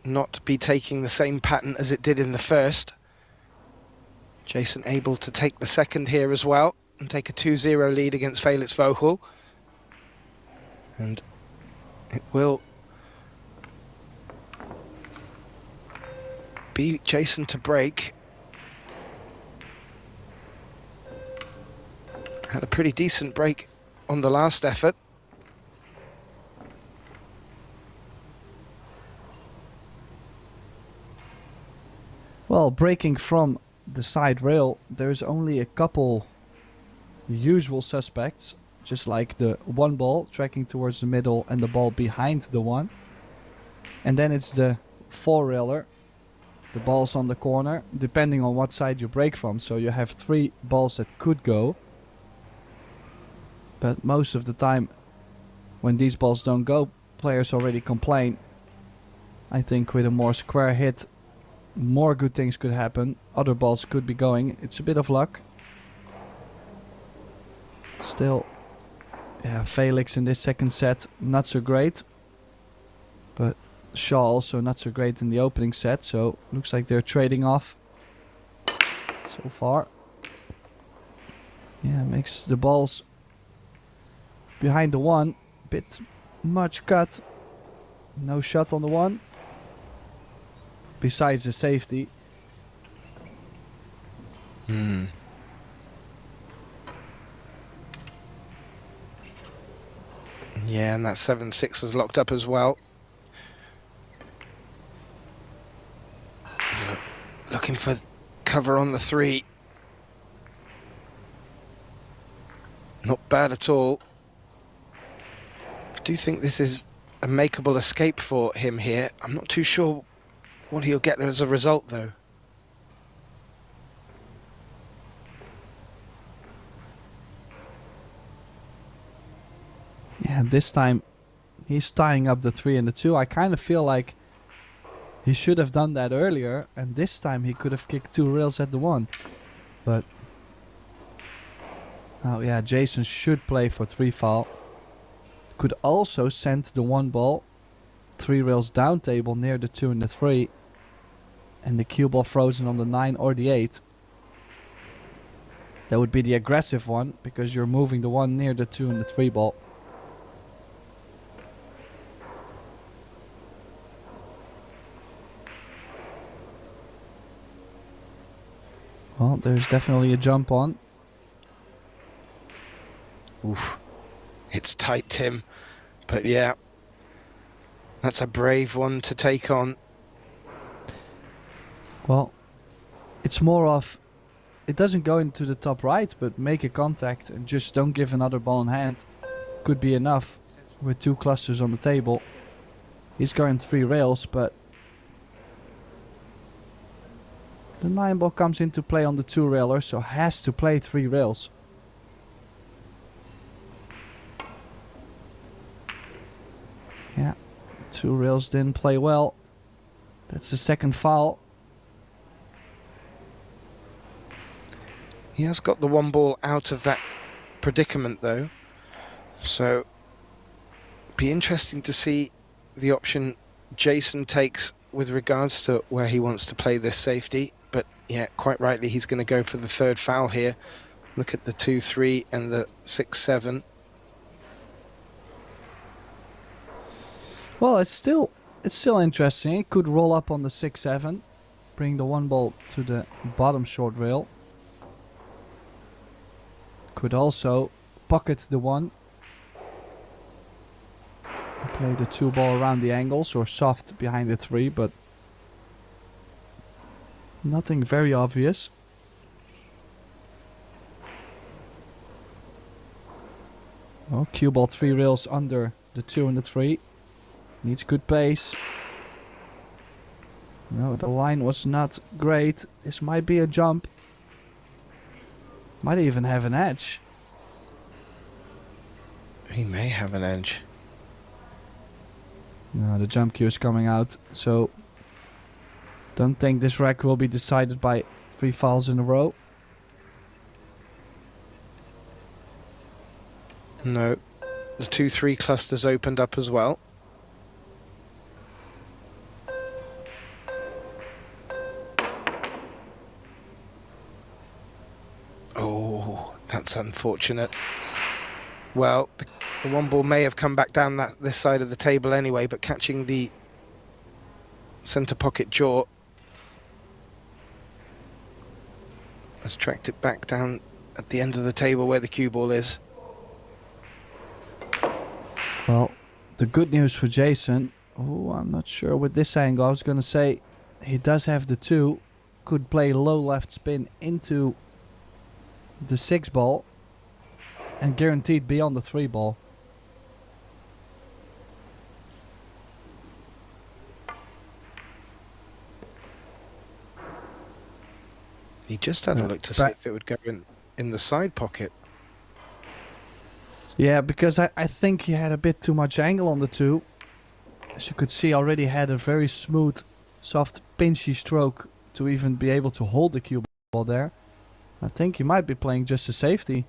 not be taking the same pattern as it did in the first. Jayson able to take the 2nd here as well and take a 2-0 lead against Felix Vogel. And it will be Jayson to break. Had a pretty decent break on the last effort. Well, breaking from the side rail, there's only a couple usual suspects, just like the 1 ball tracking towards the middle and the ball behind the 1. And then it's the 4 railer, the balls on the corner, depending on what side you break from. So you have 3 balls that could go. But most of the time, when these balls don't go, players already complain. I think with a more square hit, more good things could happen. Other balls could be going. It's a bit of luck. Still, yeah, Felix in this 2nd set, not so great. But Shaw also not so great in the opening set. So, looks like they're trading off so far. Yeah, makes the balls behind the 1 bit much cut. No shot on the 1. besides the safety. Yeah, and that 7-6 is locked up as well. Looking for cover on the 3. Not bad at all. I do think this is a makeable escape for him here. I'm not too sure what he'll get as a result, though. Yeah, this time he's tying up the 3 and the 2. I kind of feel like he should have done that earlier, and this time he could have kicked 2 rails at the 1. But oh yeah, Jayson should play for 3 foul. Could also send the 1 ball 3 rails down table near the 2 and the 3, and the cue ball frozen on the 9 or the 8. That would be the aggressive one, because you're moving the 1 near the 2 and the 3 ball. Well, there's definitely a jump on. Oof. It's tight, Tim. But yeah, that's a brave one to take on. Well, it's more of, it doesn't go into the top right, but make a contact and just don't give another ball in hand. Could be enough with 2 clusters on the table. He's going 3 rails, but the 9 ball comes into play on the 2 railer, so has to play 3 rails. Yeah, 2 rails didn't play well. That's the second foul. He has got the 1 ball out of that predicament, though. So, be interesting to see the option Jayson takes with regards to where he wants to play this safety. But yeah, quite rightly, he's going to go for the 3rd foul here. Look at the 2-3 and the 6-7. Well, it's still interesting. It could roll up on the 6-7, bring the 1 ball to the bottom short rail. Could also pocket the 1. Play the 2 ball around the angles or soft behind the 3, but nothing very obvious. Oh, cue ball 3 rails under the 2 and the 3. Needs good pace. No, the line was not great. This might be a jump. Might even have an edge. He may have an edge. No, the jump cue is coming out, so don't think this rack will be decided by 3 fouls in a row. No, the 2-3 clusters opened up as well. Oh, that's unfortunate. Well, the 1 ball may have come back down this side of the table anyway, but catching the centre pocket jaw has tracked it back down at the end of the table where the cue ball is. Well, the good news for Jayson, oh, I'm not sure with this angle. I was going to say he does have the 2, could play low left spin into the 6 ball and guaranteed be on the 3 ball. He just had a look to see if it would go in the side pocket. Yeah, because I think he had a bit too much angle on the 2. As you could see, already had a very smooth, soft, pinchy stroke to even be able to hold the cue ball there. I think he might be playing just a safety.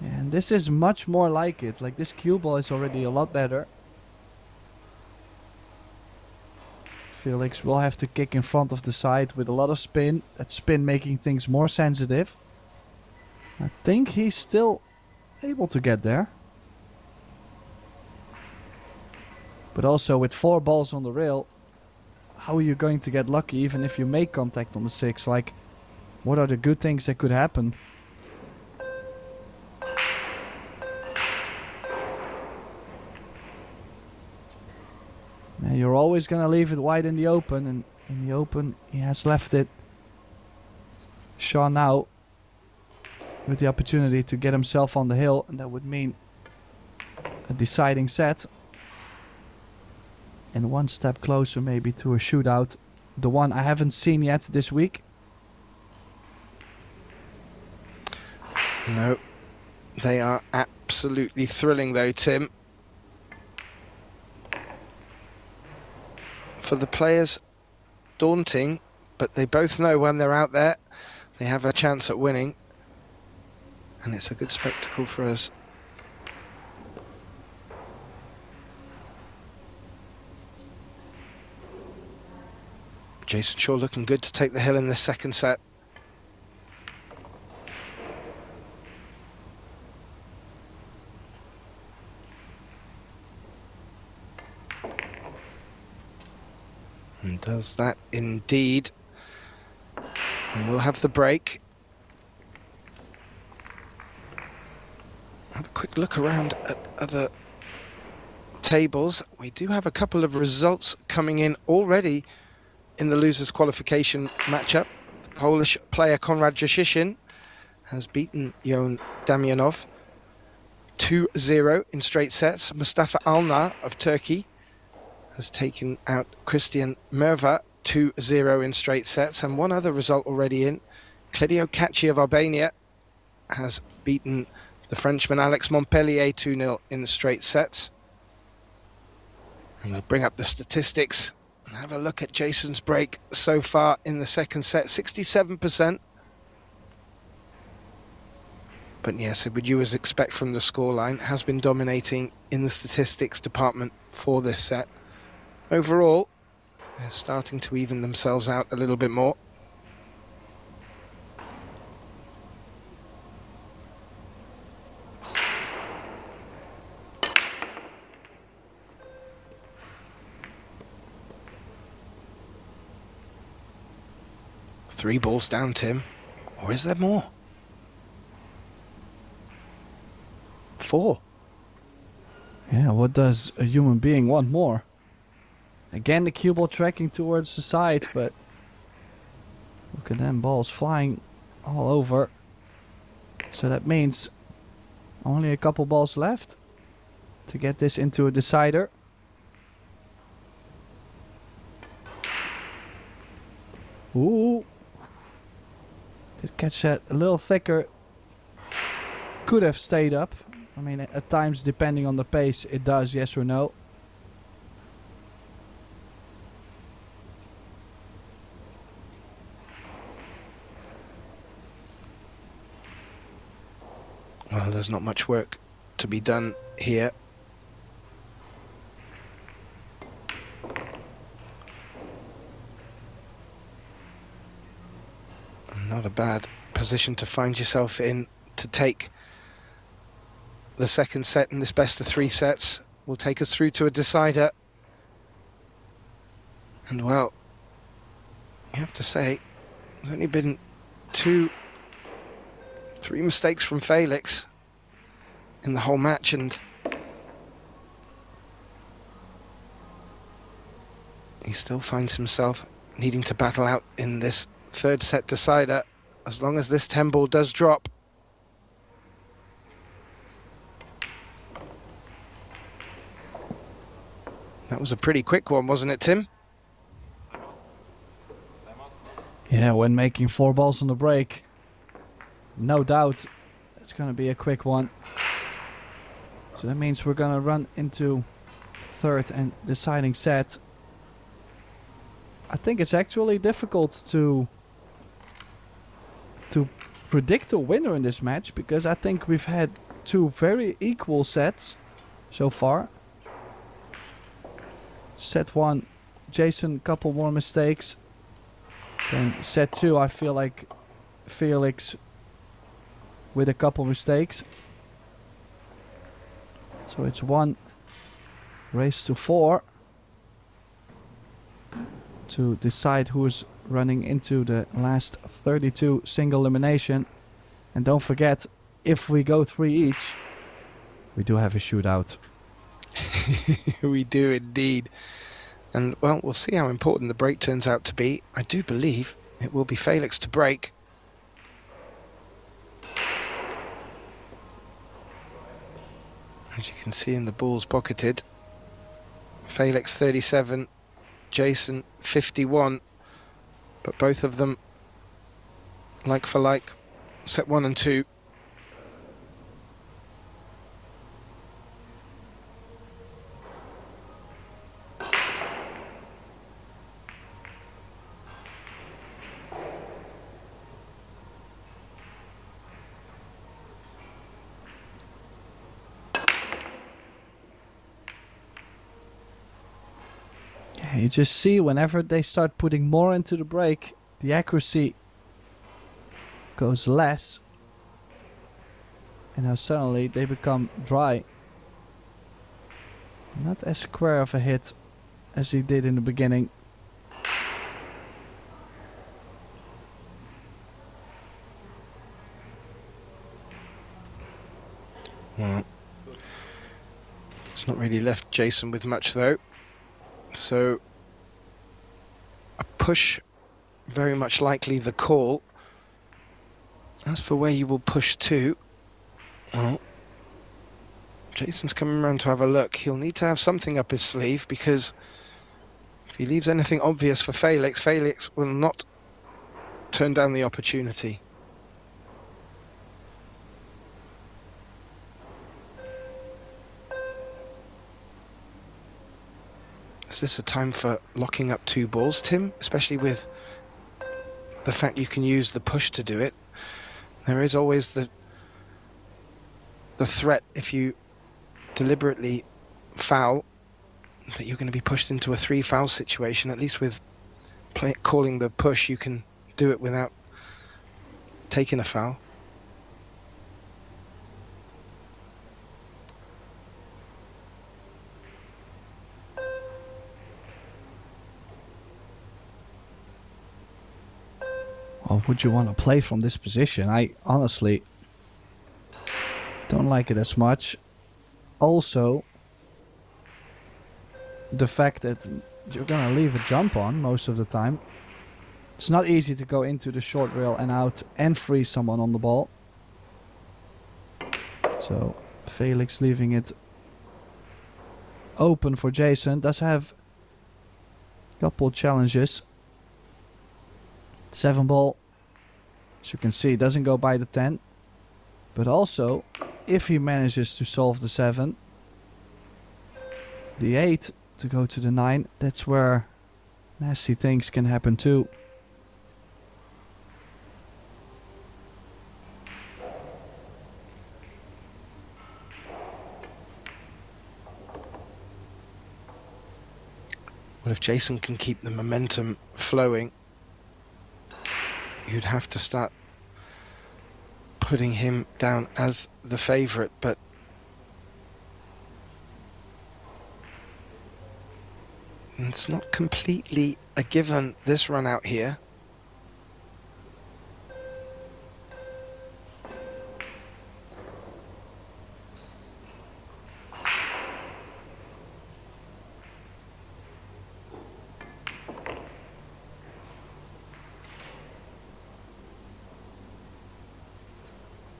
And this is much more like it. Like, this cue ball is already a lot better. Felix will have to kick in front of the side with a lot of spin. That spin making things more sensitive. I think he's still able to get there. But also with 4 balls on the rail, how are you going to get lucky even if you make contact on the 6? Like, what are the good things that could happen? Now you're always going to leave it wide in the open, and in the open he has left it. Shaw now with the opportunity to get himself on the hill, and that would mean a deciding set. And one step closer maybe to a shootout. The one I haven't seen yet this week. No, they are absolutely thrilling though, Tim. For the players, daunting, but they both know when they're out there, they have a chance at winning. And it's a good spectacle for us. Jayson sure looking good to take the hill in the second set. And does that indeed. And we'll have the break. Have a quick look around at other tables. We do have a couple of results coming in already in the losers qualification matchup. The Polish player Konrad Jasishin has beaten Jon Damianov 2-0 in straight sets. Mustafa Alnar of Turkey has taken out Christian Merva 2-0 in straight sets. And one other result already in. Kledio Kaci of Albania has beaten the Frenchman Alex Montpellier 2-0 in straight sets. And we'll bring up the statistics and have a look at Jayson's break so far in the second set. 67%. But yes, what you would expect from the scoreline, has been dominating in the statistics department for this set. Overall, they're starting to even themselves out a little bit more. Three balls down, Tim. Or is there more? 4. Yeah, what does a human being want more? Again, the cue ball tracking towards the side, but look at them balls flying all over. So that means only a couple balls left to get this into a decider. Ooh. Did catch that a little thicker. Could have stayed up. I mean, at times, depending on the pace, it does, yes or no. Well, there's not much work to be done here. Not a bad position to find yourself in to take the second set in this best of 3 sets. Will take us through to a decider. And well, you have to say, there's only been 2-3 mistakes from Felix in the whole match, and he still finds himself needing to battle out in this third set decider as long as this 10 ball does drop. That was a pretty quick one, wasn't it, Tim? Yeah, when making 4 balls on the break, no doubt it's going to be a quick one. So that means we're going to run into third and deciding set. I think it's actually difficult to predict a winner in this match, because I think we've had 2 very equal sets so far. Set 1, Jayson, couple more mistakes. Then set 2, I feel like Felix with a couple mistakes. So it's 1, Race to 4 to decide who is running into the last 32 single elimination. And don't forget, if we go 3 each, we do have a shootout. We do indeed. And, well, we'll see how important the break turns out to be. I do believe it will be Felix to break. As you can see in the balls pocketed, Felix 37, Jayson 51, but both of them like for like, set 1 and 2. You just see whenever they start putting more into the break, the accuracy goes less. And now suddenly they become dry. Not as square of a hit as he did in the beginning. Well, it's not really left Jayson with much though. So a push, very much likely the call. As for where you will push to, well, Jayson's coming around to have a look. He'll need to have something up his sleeve, because if he leaves anything obvious for Felix, Felix will not turn down the opportunity. Is this a time for locking up 2 balls, Tim? Especially with the fact you can use the push to do it. There is always the threat, if you deliberately foul, that you're going to be pushed into a 3 foul situation. At least with calling the push, you can do it without taking a foul. Or would you want to play from this position? I honestly don't like it as much. Also, the fact that you're gonna leave a jump on most of the time. It's not easy to go into the short rail and out and free someone on the ball. So Felix leaving it open for Jayson. Does have a couple challenges. 7 ball, as you can see, doesn't go by the 10. But also, if he manages to solve the 7, the 8 to go to the 9, that's where nasty things can happen too. Well, if Jayson can keep the momentum flowing, you'd have to start putting him down as the favourite, but it's not completely a given this run out here.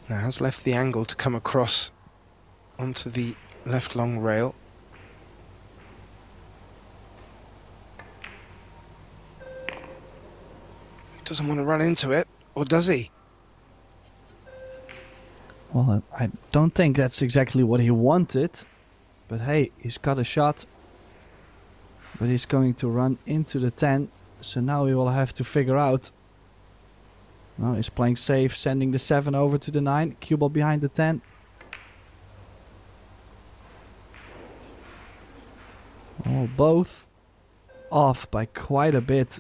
Now has left the angle to come across onto the left long rail. Doesn't want to run into it, or does he? Well, I don't think that's exactly what he wanted. But hey, he's got a shot. But he's going to run into the 10. So now he will have to figure out. No, he's playing safe, sending the 7 over to the 9. Cue ball behind the 10. Oh, both off by quite a bit.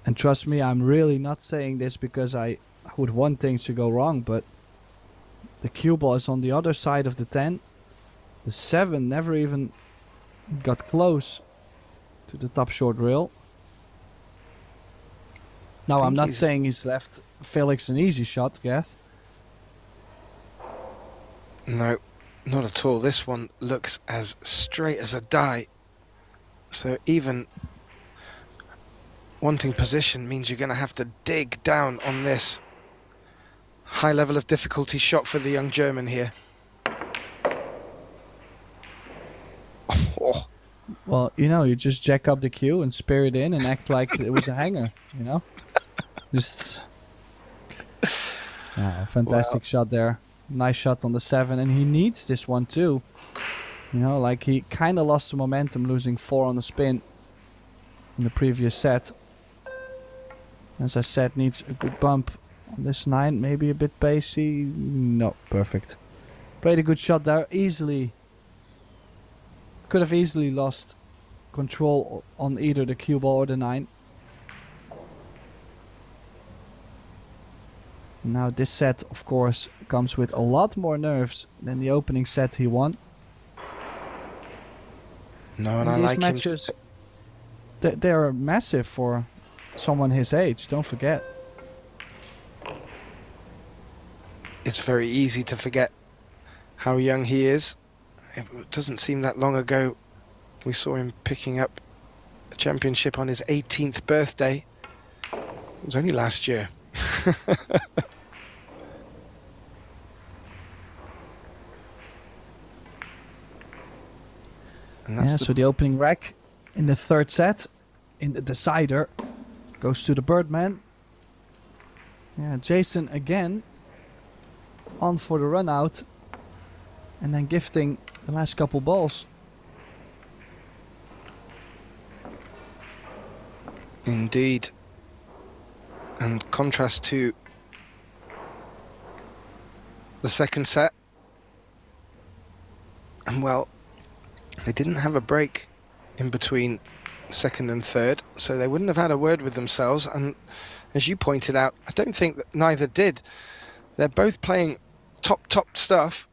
And trust me, I'm really not saying this because I would want things to go wrong, but the cue ball is on the other side of the 10. The 7 never even got close to the top short rail. Now, I'm not saying he's left Felix an easy shot, Gath. No, not at all. This one looks as straight as a die. So even wanting position means you're going to have to dig down on this high level of difficulty shot for the young German here. Oh. Well, you know, you just jack up the cue and spear it in and act like it was a hanger, you know? Just... Yeah, fantastic shot there. Nice shot on the 7, and he needs this one too. You know, like he kind of lost the momentum, losing 4 on the spin in the previous set. As I said, needs a good bump on this 9, maybe a bit pacey. No, perfect. Played a good shot there, easily. Could have easily lost control on either the cue ball or the 9. Now this set, of course, comes with a lot more nerves than the opening set he won. No, and I like matches, they are massive for someone his age, don't forget. It's very easy to forget how young he is. It doesn't seem that long ago we saw him picking up a championship on his 18th birthday. It was only last year. And that's so the opening rack in the third set, in the decider, goes to the Birdman. Yeah, Jayson again on for the run out, and then gifting the last couple balls. Indeed. And contrast to the second set, and well, they didn't have a break in between second and third, so they wouldn't have had a word with themselves, and as you pointed out, I don't think that neither did. They're both playing top stuff.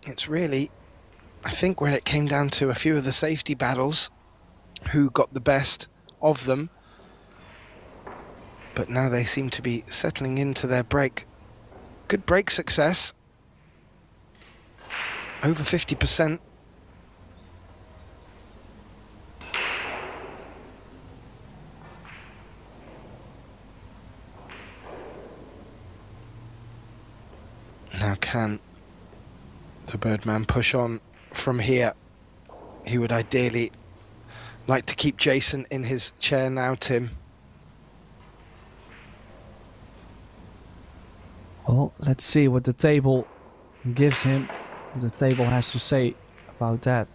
It's really, I think, when it came down to a few of the safety battles, who got the best of them. But now they seem to be settling into their break. Good break success. Over 50%. Now can the Birdman push on from here? He would ideally like to keep Jayson in his chair now, Tim. Well, let's see what the table gives him, what the table has to say about that.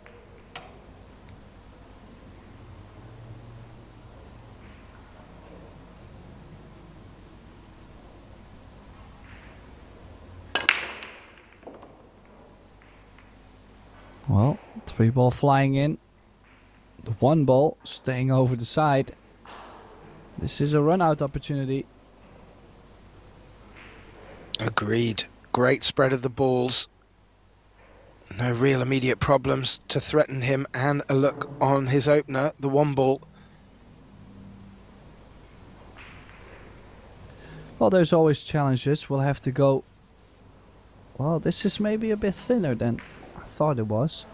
Well, 3 ball flying in, the 1 ball staying over the side. This is a run out opportunity. Agreed. Great spread of the balls. No real immediate problems to threaten him, and a look on his opener, the 1 ball. Well, there's always challenges. We'll have to go... Well, this is maybe a bit thinner than I thought it was.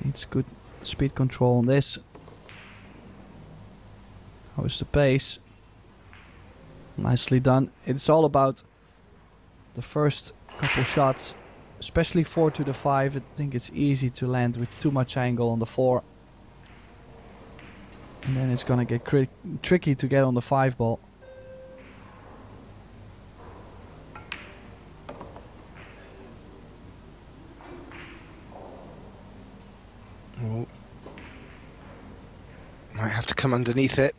Needs good speed control on this. How's the pace? Nicely done. It's all about the first couple shots, especially 4 to the 5. I think it's easy to land with too much angle on the 4. And then it's gonna get tricky to get on the 5 ball. Oh. Might have to come underneath it.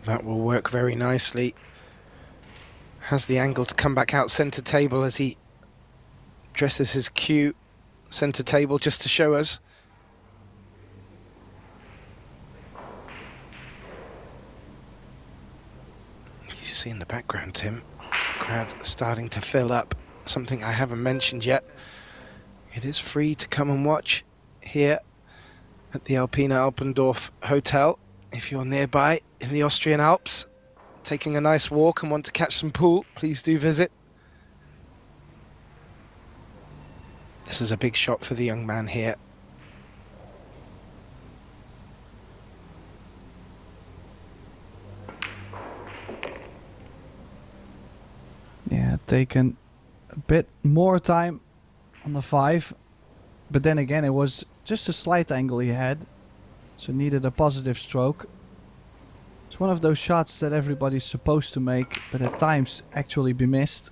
That will work very nicely. Has the angle to come back out centre table as he dresses his cue centre table just to show us. You see in the background, Tim, the crowd starting to fill up. Something I haven't mentioned yet. It is free to come and watch here at the Alpina Alpendorf Hotel if you're nearby in the Austrian Alps, taking a nice walk and want to catch some pool. Please do visit. This is a big shot for the young man here. Yeah, taken a bit more time on the 5, but then again it was just a slight angle he had, so needed a positive stroke. It's one of those shots that everybody's supposed to make, but at times actually be missed.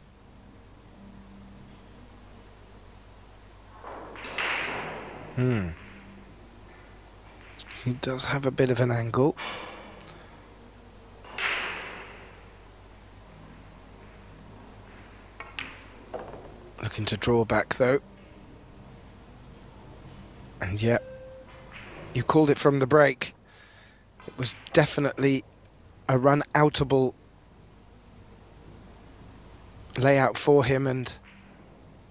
He does have a bit of an angle. Looking to draw back though. And yet, you called it from the break. It was definitely a run-outable layout for him, and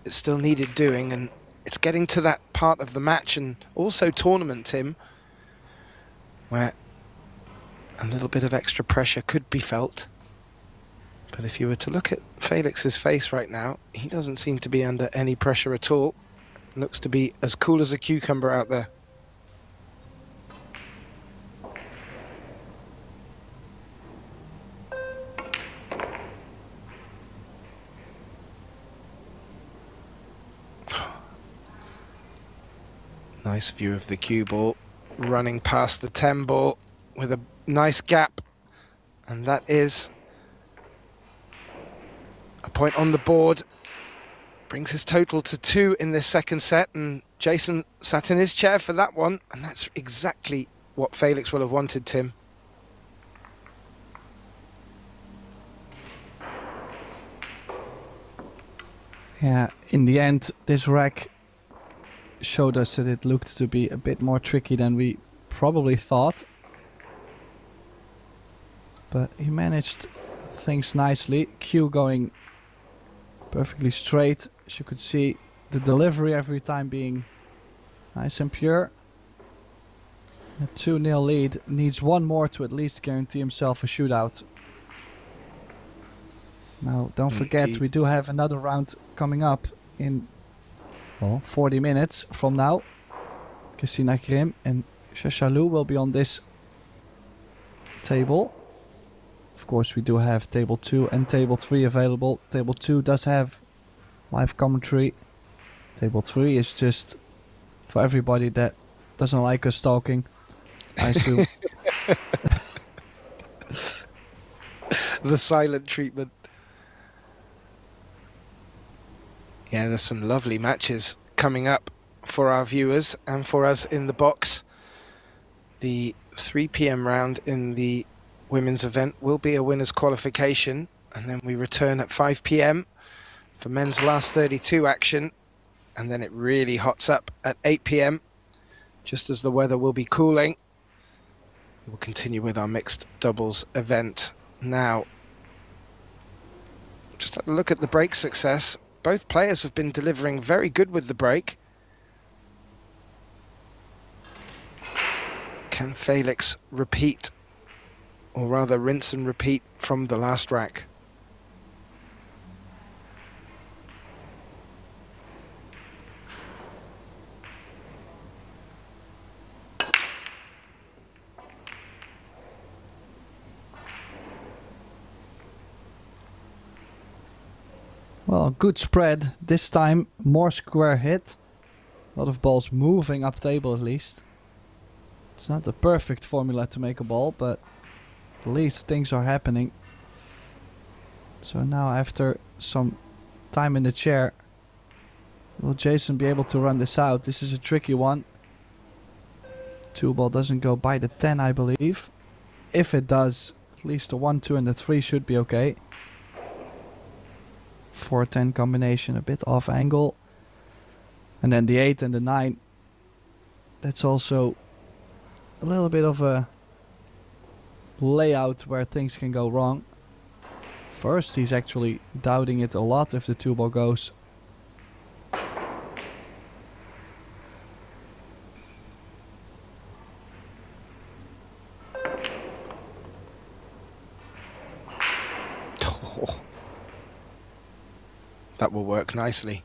it still needed doing, and it's getting to that part of the match and also tournament, Tim, where a little bit of extra pressure could be felt. But if you were to look at Felix's face right now, he doesn't seem to be under any pressure at all. Looks to be as cool as a cucumber out there. Nice view of the cue ball, running past the 10 ball with a nice gap, and that is a point on the board. Brings his total to 2 in this second set, and Jayson sat in his chair for that one, and that's exactly what Felix will have wanted, Tim. Yeah, in the end, this rack showed us that it looked to be a bit more tricky than we probably thought. But he managed things nicely. Cue going perfectly straight. As you could see, the delivery every time being nice and pure. A 2-0 lead. Needs one more to at least guarantee himself a shootout. Now, don't forget, we do have another round coming up in 40 minutes from now. Christina Grimm and Shashalou will be on this table. Of course, we do have table 2 and table 3 available. Table 2 does have live commentary. Table 3 is just for everybody that doesn't like us talking, I assume. The silent treatment. Yeah, there's some lovely matches coming up for our viewers and for us in the box. The 3 p.m. round in the women's event will be a winner's qualification, and then we return at 5 p.m. for men's last 32 action, and then it really hots up at 8 p.m. just as the weather will be cooling. We'll continue with our mixed doubles event now. Just have a look at the break success. Both players have been delivering very good with the break. Can Felix repeat, or rather rinse and repeat from the last rack? Well, good spread. This time, more square hit. A lot of balls moving up table at least. It's not the perfect formula to make a ball, but at least things are happening. So now after some time in the chair, will Jayson be able to run this out? This is a tricky one. 2 ball doesn't go by the 10, I believe. If it does, At least the 1, 2 and the 3 should be okay. 4-10 combination, a bit off angle. And then the 8 and the 9. That's also a little bit of a layout where things can go wrong. First, he's actually doubting it a lot if the 2 ball goes. Oh, that will work nicely.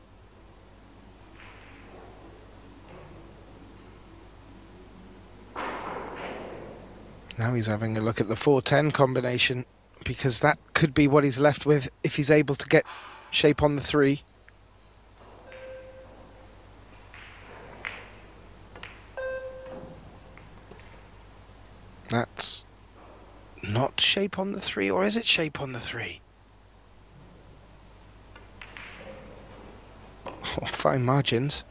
Now he's having a look at the 4-10 combination, because that could be what he's left with if he's able to get shape on the 3. That's not shape on the 3, or is it shape on the 3? Oh, fine margins.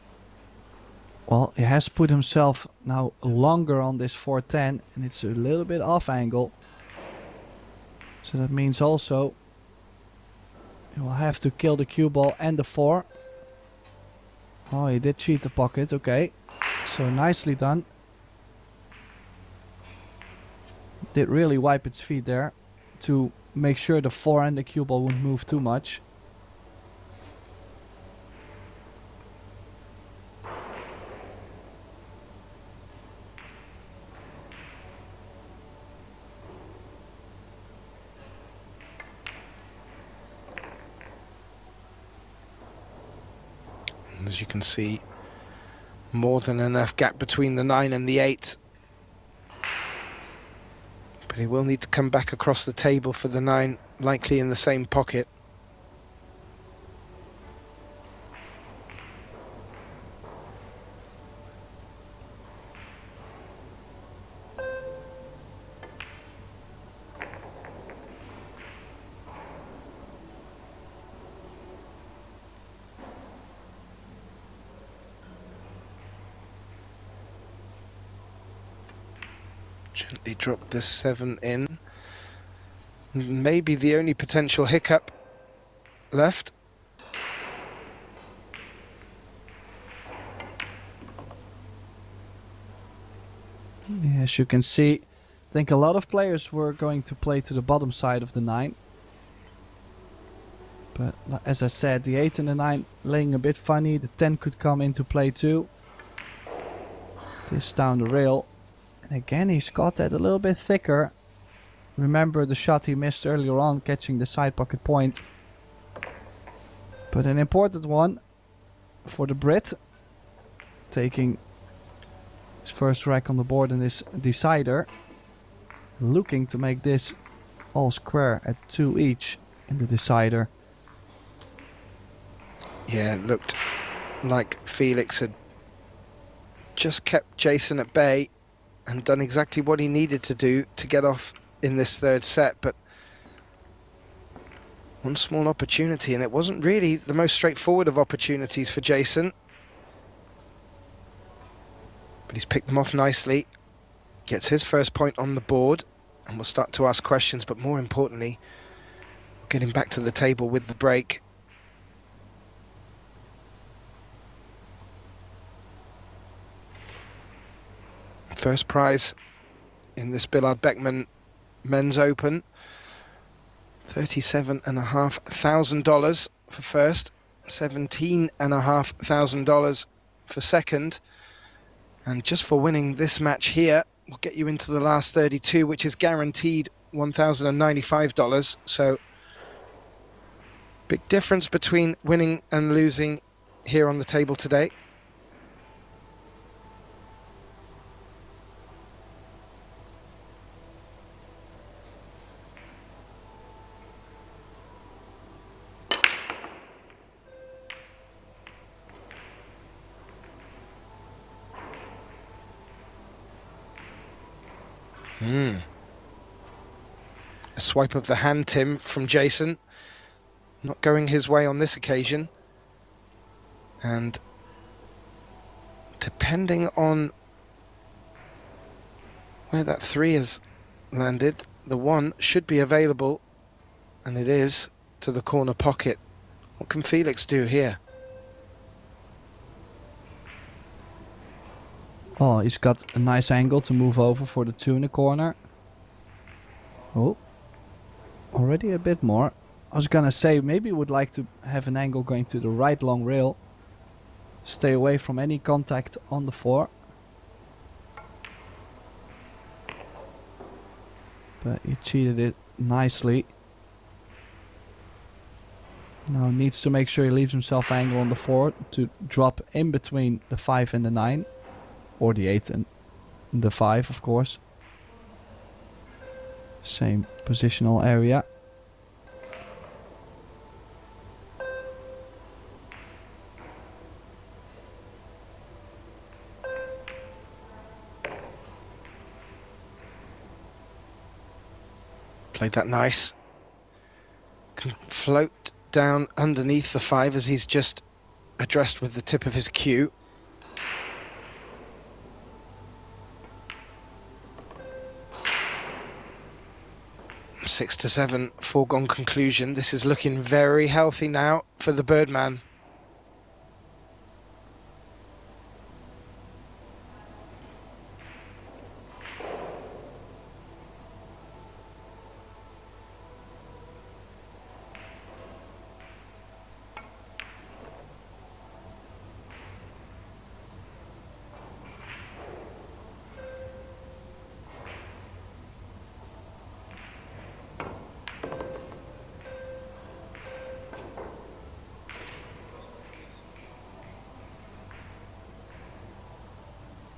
Well, he has put himself now longer on this 4-10, and it's a little bit off angle. So that means also he will have to kill the cue ball and the 4. Oh, he did cheat the pocket, okay. So nicely done. Did really wipe its feet there to make sure the 4 and the cue ball wouldn't move too much. As you can see, more than enough gap between the 9 and the 8. But he will need to come back across the table for the 9, likely in the same pocket. Gently drop this 7 in. Maybe the only potential hiccup left. Yeah, as you can see, I think a lot of players were going to play to the bottom side of the 9. But as I said, the 8 and the 9 laying a bit funny. The 10 could come into play too. This down the rail. And again, he's got that a little bit thicker. Remember the shot he missed earlier on, catching the side pocket point. But an important one for the Brit. Taking his first rack on the board in this decider. Looking to make this all square at 2 each in the decider. Yeah, it looked like Felix had just kept Jayson at bay and done exactly what he needed to do to get off in this 3rd set, but one small opportunity, and it wasn't really the most straightforward of opportunities for Jayson. But he's picked them off nicely, gets his first point on the board, and we'll start to ask questions, but more importantly, getting back to the table with the break. First prize in this Billard Beckmann Men's Open, $37,500 for first, $17,500 for second, and just for winning this match here will get you into the last 32, which is guaranteed $1,095. So big difference between winning and losing here on the table today. A swipe of the hand, Tim, from Jayson. Not going his way on this occasion. And depending on where that 3 has landed, the one should be available, and it is, to the corner pocket. What can Felix do here? Oh, he's got a nice angle to move over for the 2 in the corner. Oh, already a bit more. I was gonna say, maybe would like to have an angle going to the right long rail. Stay away from any contact on the 4. But he cheated it nicely. Now needs to make sure he leaves himself angle on the 4 to drop in between the 5 and the 9. Or the 8 and the 5, of course. Same positional area. Played that nice. Can float down underneath the 5 as he's just addressed with the tip of his cue. Six to 7, foregone conclusion. This is looking very healthy now for the Birdman.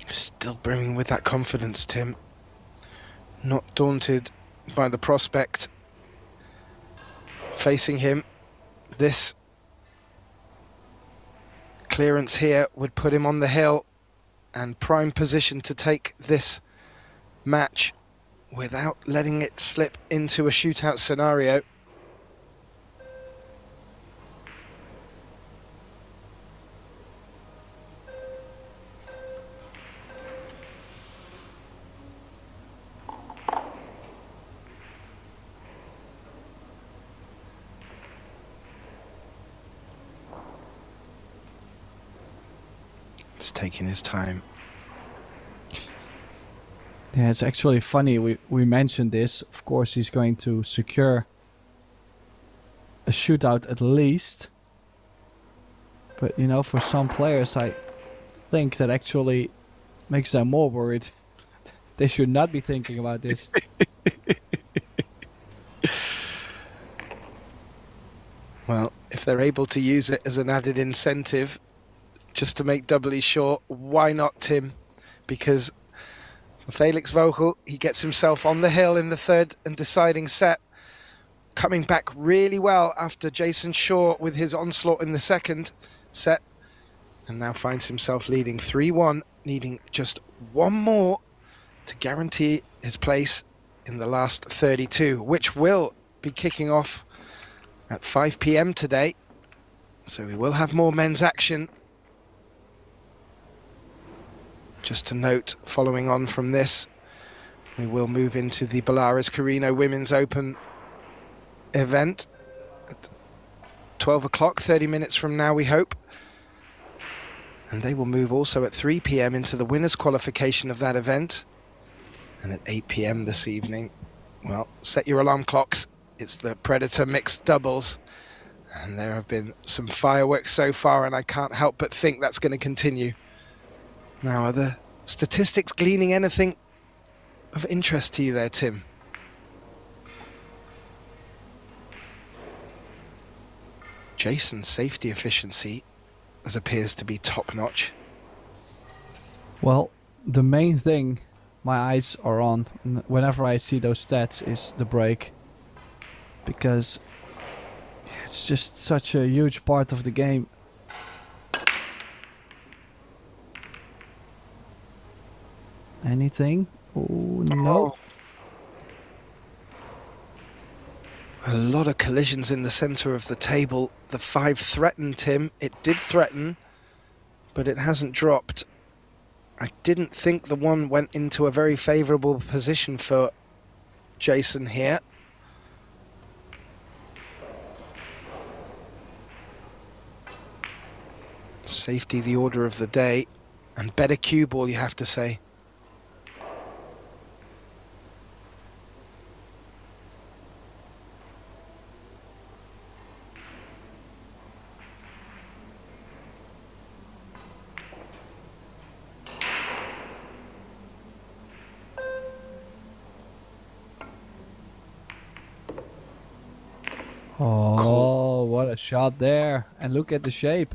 Still brimming with that confidence, Tim. Not daunted by the prospect facing him. This clearance here would put him on the hill and prime position to take this match without letting it slip into a shootout scenario. Taking his time. Yeah, it's actually funny. We mentioned this. Of course, he's going to secure a shootout at least. But, you know, for some players, I think that actually makes them more worried. They should not be thinking about this. Well, if they're able to use it as an added incentive just to make doubly sure, why not, Tim? Because Felix Vogel, he gets himself on the hill in the 3rd and deciding set, coming back really well after Jayson Shaw with his onslaught in the 2nd set, and now finds himself leading 3-1, needing just one more to guarantee his place in the last 32, which will be kicking off at 5 p.m. today. So we will have more men's action. Just to note, following on from this, we will move into the Belarus Carino Women's Open event at 12 o'clock, 30 minutes from now, we hope. And they will move also at 3 p.m. into the winners' qualification of that event. And at 8 p.m. this evening, well, set your alarm clocks. It's the Predator mixed doubles. And there have been some fireworks so far, and I can't help but think that's going to continue. Now, are the statistics gleaning anything of interest to you there, Tim? Jayson's safety efficiency appears to be top-notch. Well, the main thing my eyes are on whenever I see those stats is the break. Because it's just such a huge part of the game. Anything? Oh, no. A lot of collisions in the center of the table. The 5 threatened, Tim. It did threaten, but it hasn't dropped. I didn't think the 1 went into a very favorable position for Jayson here. Safety the order of the day, and better cue ball, you have to say. Oh, what a shot there. And look at the shape.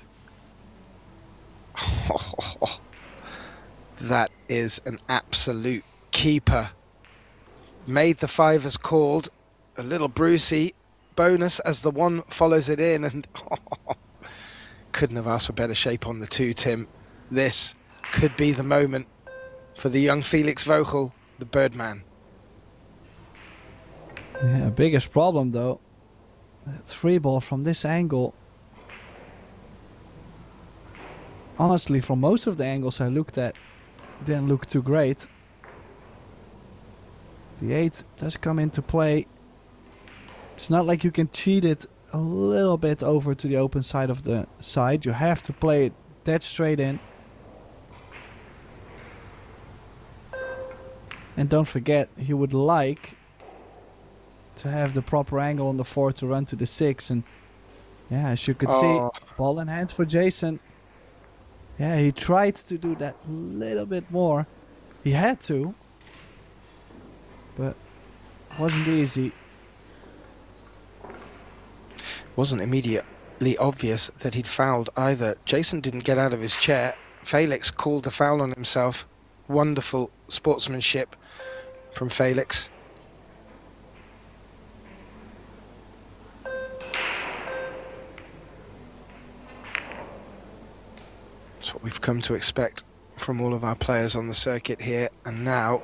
That is an absolute keeper. Made the five as called. A little Brucey bonus as the one follows it in, and couldn't have asked for better shape on the two, Tim. This could be the moment for the young Felix Vogel, the Birdman. Yeah, biggest problem though. That three ball from this angle. Honestly, from most of the angles I looked at, didn't look too great. The 8 does come into play. It's not like you can cheat it a little bit over to the open side of the side. You have to play it dead straight in. And don't forget, he would like to have the proper angle on the 4 to run to the 6. And yeah, as you could see, ball in hand for Jayson. Yeah, he tried to do that a little bit more. He had to, but it wasn't easy. Wasn't immediately obvious that he'd fouled either. Jayson didn't get out of his chair. Felix called the foul on himself. Wonderful sportsmanship from Felix. That's what we've come to expect from all of our players on the circuit here. And now,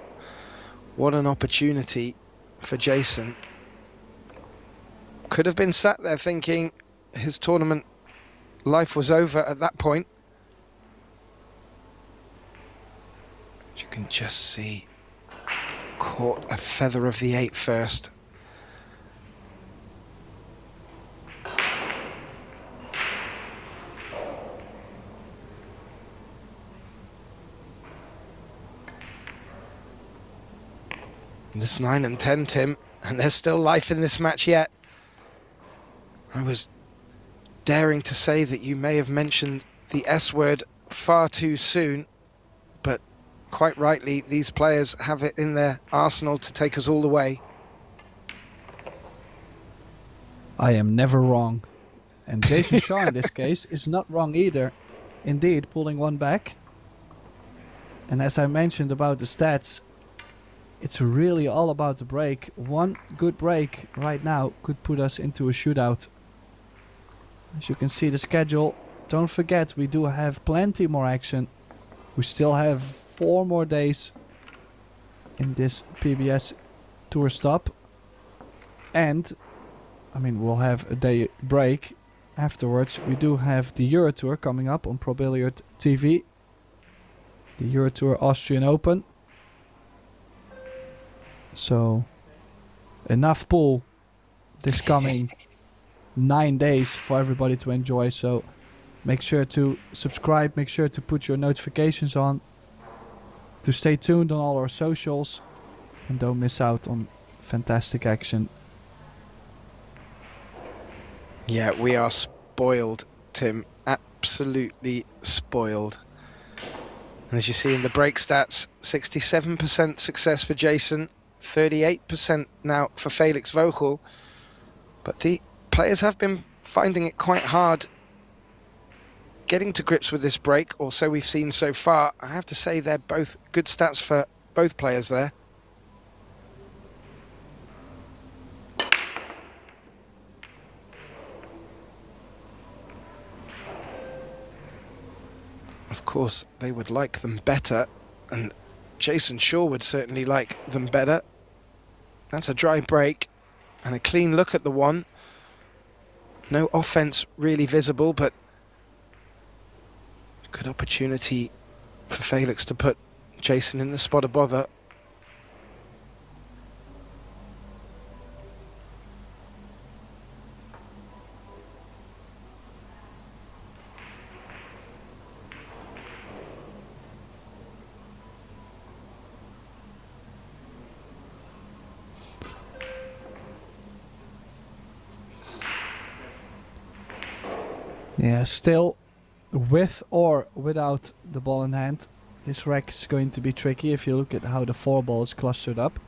what an opportunity for Jayson. Could have been sat there thinking his tournament life was over at that point. You can just see, caught a feather of the 8 first. This 9 and 10, Tim, and there's still life in this match yet. I was daring to say that you may have mentioned the S word far too soon, but quite rightly, these players have it in their arsenal to take us all the way. I am never wrong. And Jayson Shaw in this case is not wrong either. Indeed, pulling one back. And as I mentioned about the stats, it's really all about the break. One good break right now could put us into a shootout. As you can see the schedule, don't forget we do have plenty more action. We still have 4 more days in this PBS tour stop. And, I mean, we'll have a day break afterwards. We do have the Euro Tour coming up on Pro Billiard TV. The Euro Tour Austrian Open. So, enough pool this coming 9 days for everybody to enjoy. So, make sure to subscribe, make sure to put your notifications on, to stay tuned on all our socials, and don't miss out on fantastic action. Yeah, we are spoiled, Tim. Absolutely spoiled. And as you see in the break stats, 67% success for Jayson, 38% now for Felix Vogel. But the players have been finding it quite hard getting to grips with this break, or so we've seen so far. I have to say they're both good stats for both players there. Of course, they would like them better, and Jayson Shaw would certainly like them better. That's a dry break and a clean look at the one. No offense really visible, but good opportunity for Felix to put Jayson in the spot of bother. Yeah, still, with or without the ball in hand, this rack is going to be tricky if you look at how the 4 ball is clustered up.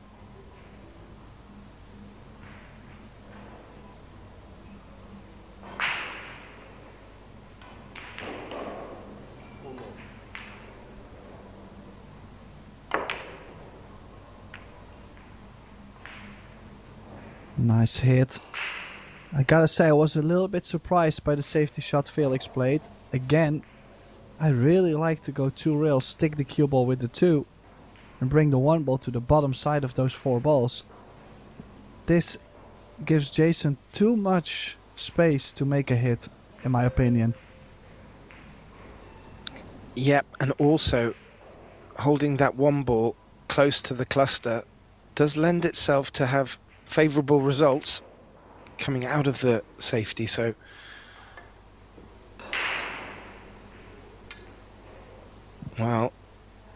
Nice hit. I gotta say, I was a little bit surprised by the safety shot Felix played. Again, I really like to go 2 rails, stick the cue ball with the 2, and bring the 1 ball to the bottom side of those 4 balls. This gives Jayson too much space to make a hit, in my opinion. Yep, and also holding that 1 ball close to the cluster does lend itself to have favourable results coming out of the safety. So well,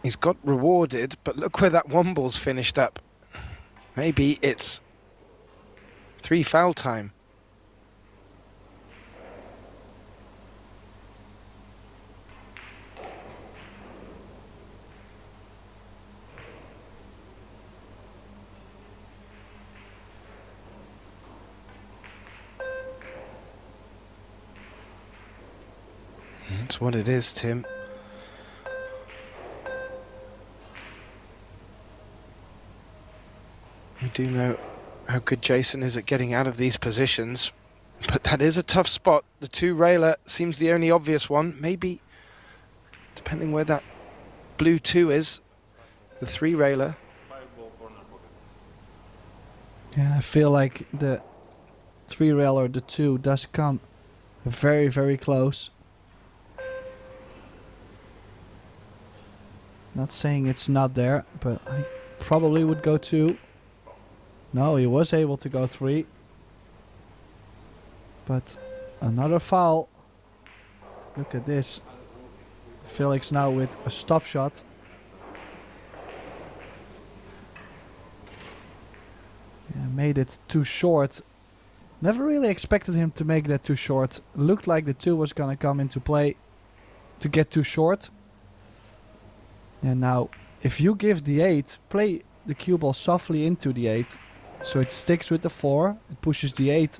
he's got rewarded, but look where that 1 ball's finished up. Maybe it's 3 foul time. That's what it is, Tim. We do know how good Jayson is at getting out of these positions, but that is a tough spot. The 2 railer seems the only obvious one. Maybe, depending where that blue 2 is, the 3 railer. Yeah, I feel like the 3 rail or the 2 does come very, very close. Not saying it's not there, but I probably would go 2. No, he was able to go 3. But another foul. Look at this. Felix now with a stop shot. Yeah, made it too short. Never really expected him to make that too short. Looked like the 2 was gonna come into play to get too short. And now, if you give the 8, play the cue ball softly into the 8. So it sticks with the 4, it pushes the 8.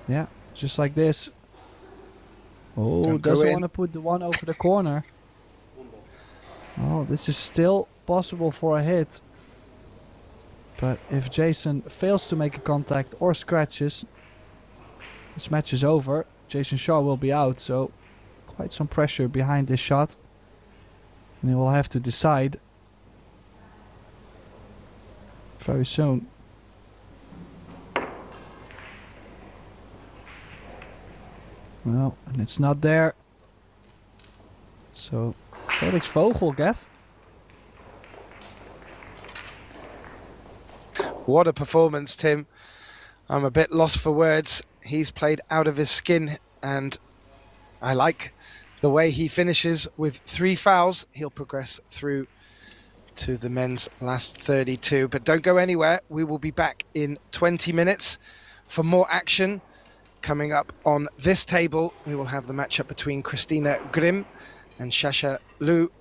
Yeah, just like this. Oh, doesn't want to put the 1 over the corner. Oh, this is still possible for a hit. But if Jayson fails to make a contact or scratches, this match is over. Jayson Shaw will be out, so quite some pressure behind this shot. And he will have to decide very soon. Well, and it's not there. So, Felix Vogel, Gav. What a performance, Tim. I'm a bit lost for words. He's played out of his skin, and I like the way he finishes with 3 fouls. He'll progress through to the men's last 32. But don't go anywhere. We will be back in 20 minutes for more action. Coming up on this table, we will have the matchup between Christina Grimm and Shasha Liu.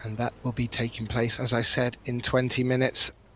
And that will be taking place, as I said, in 20 minutes.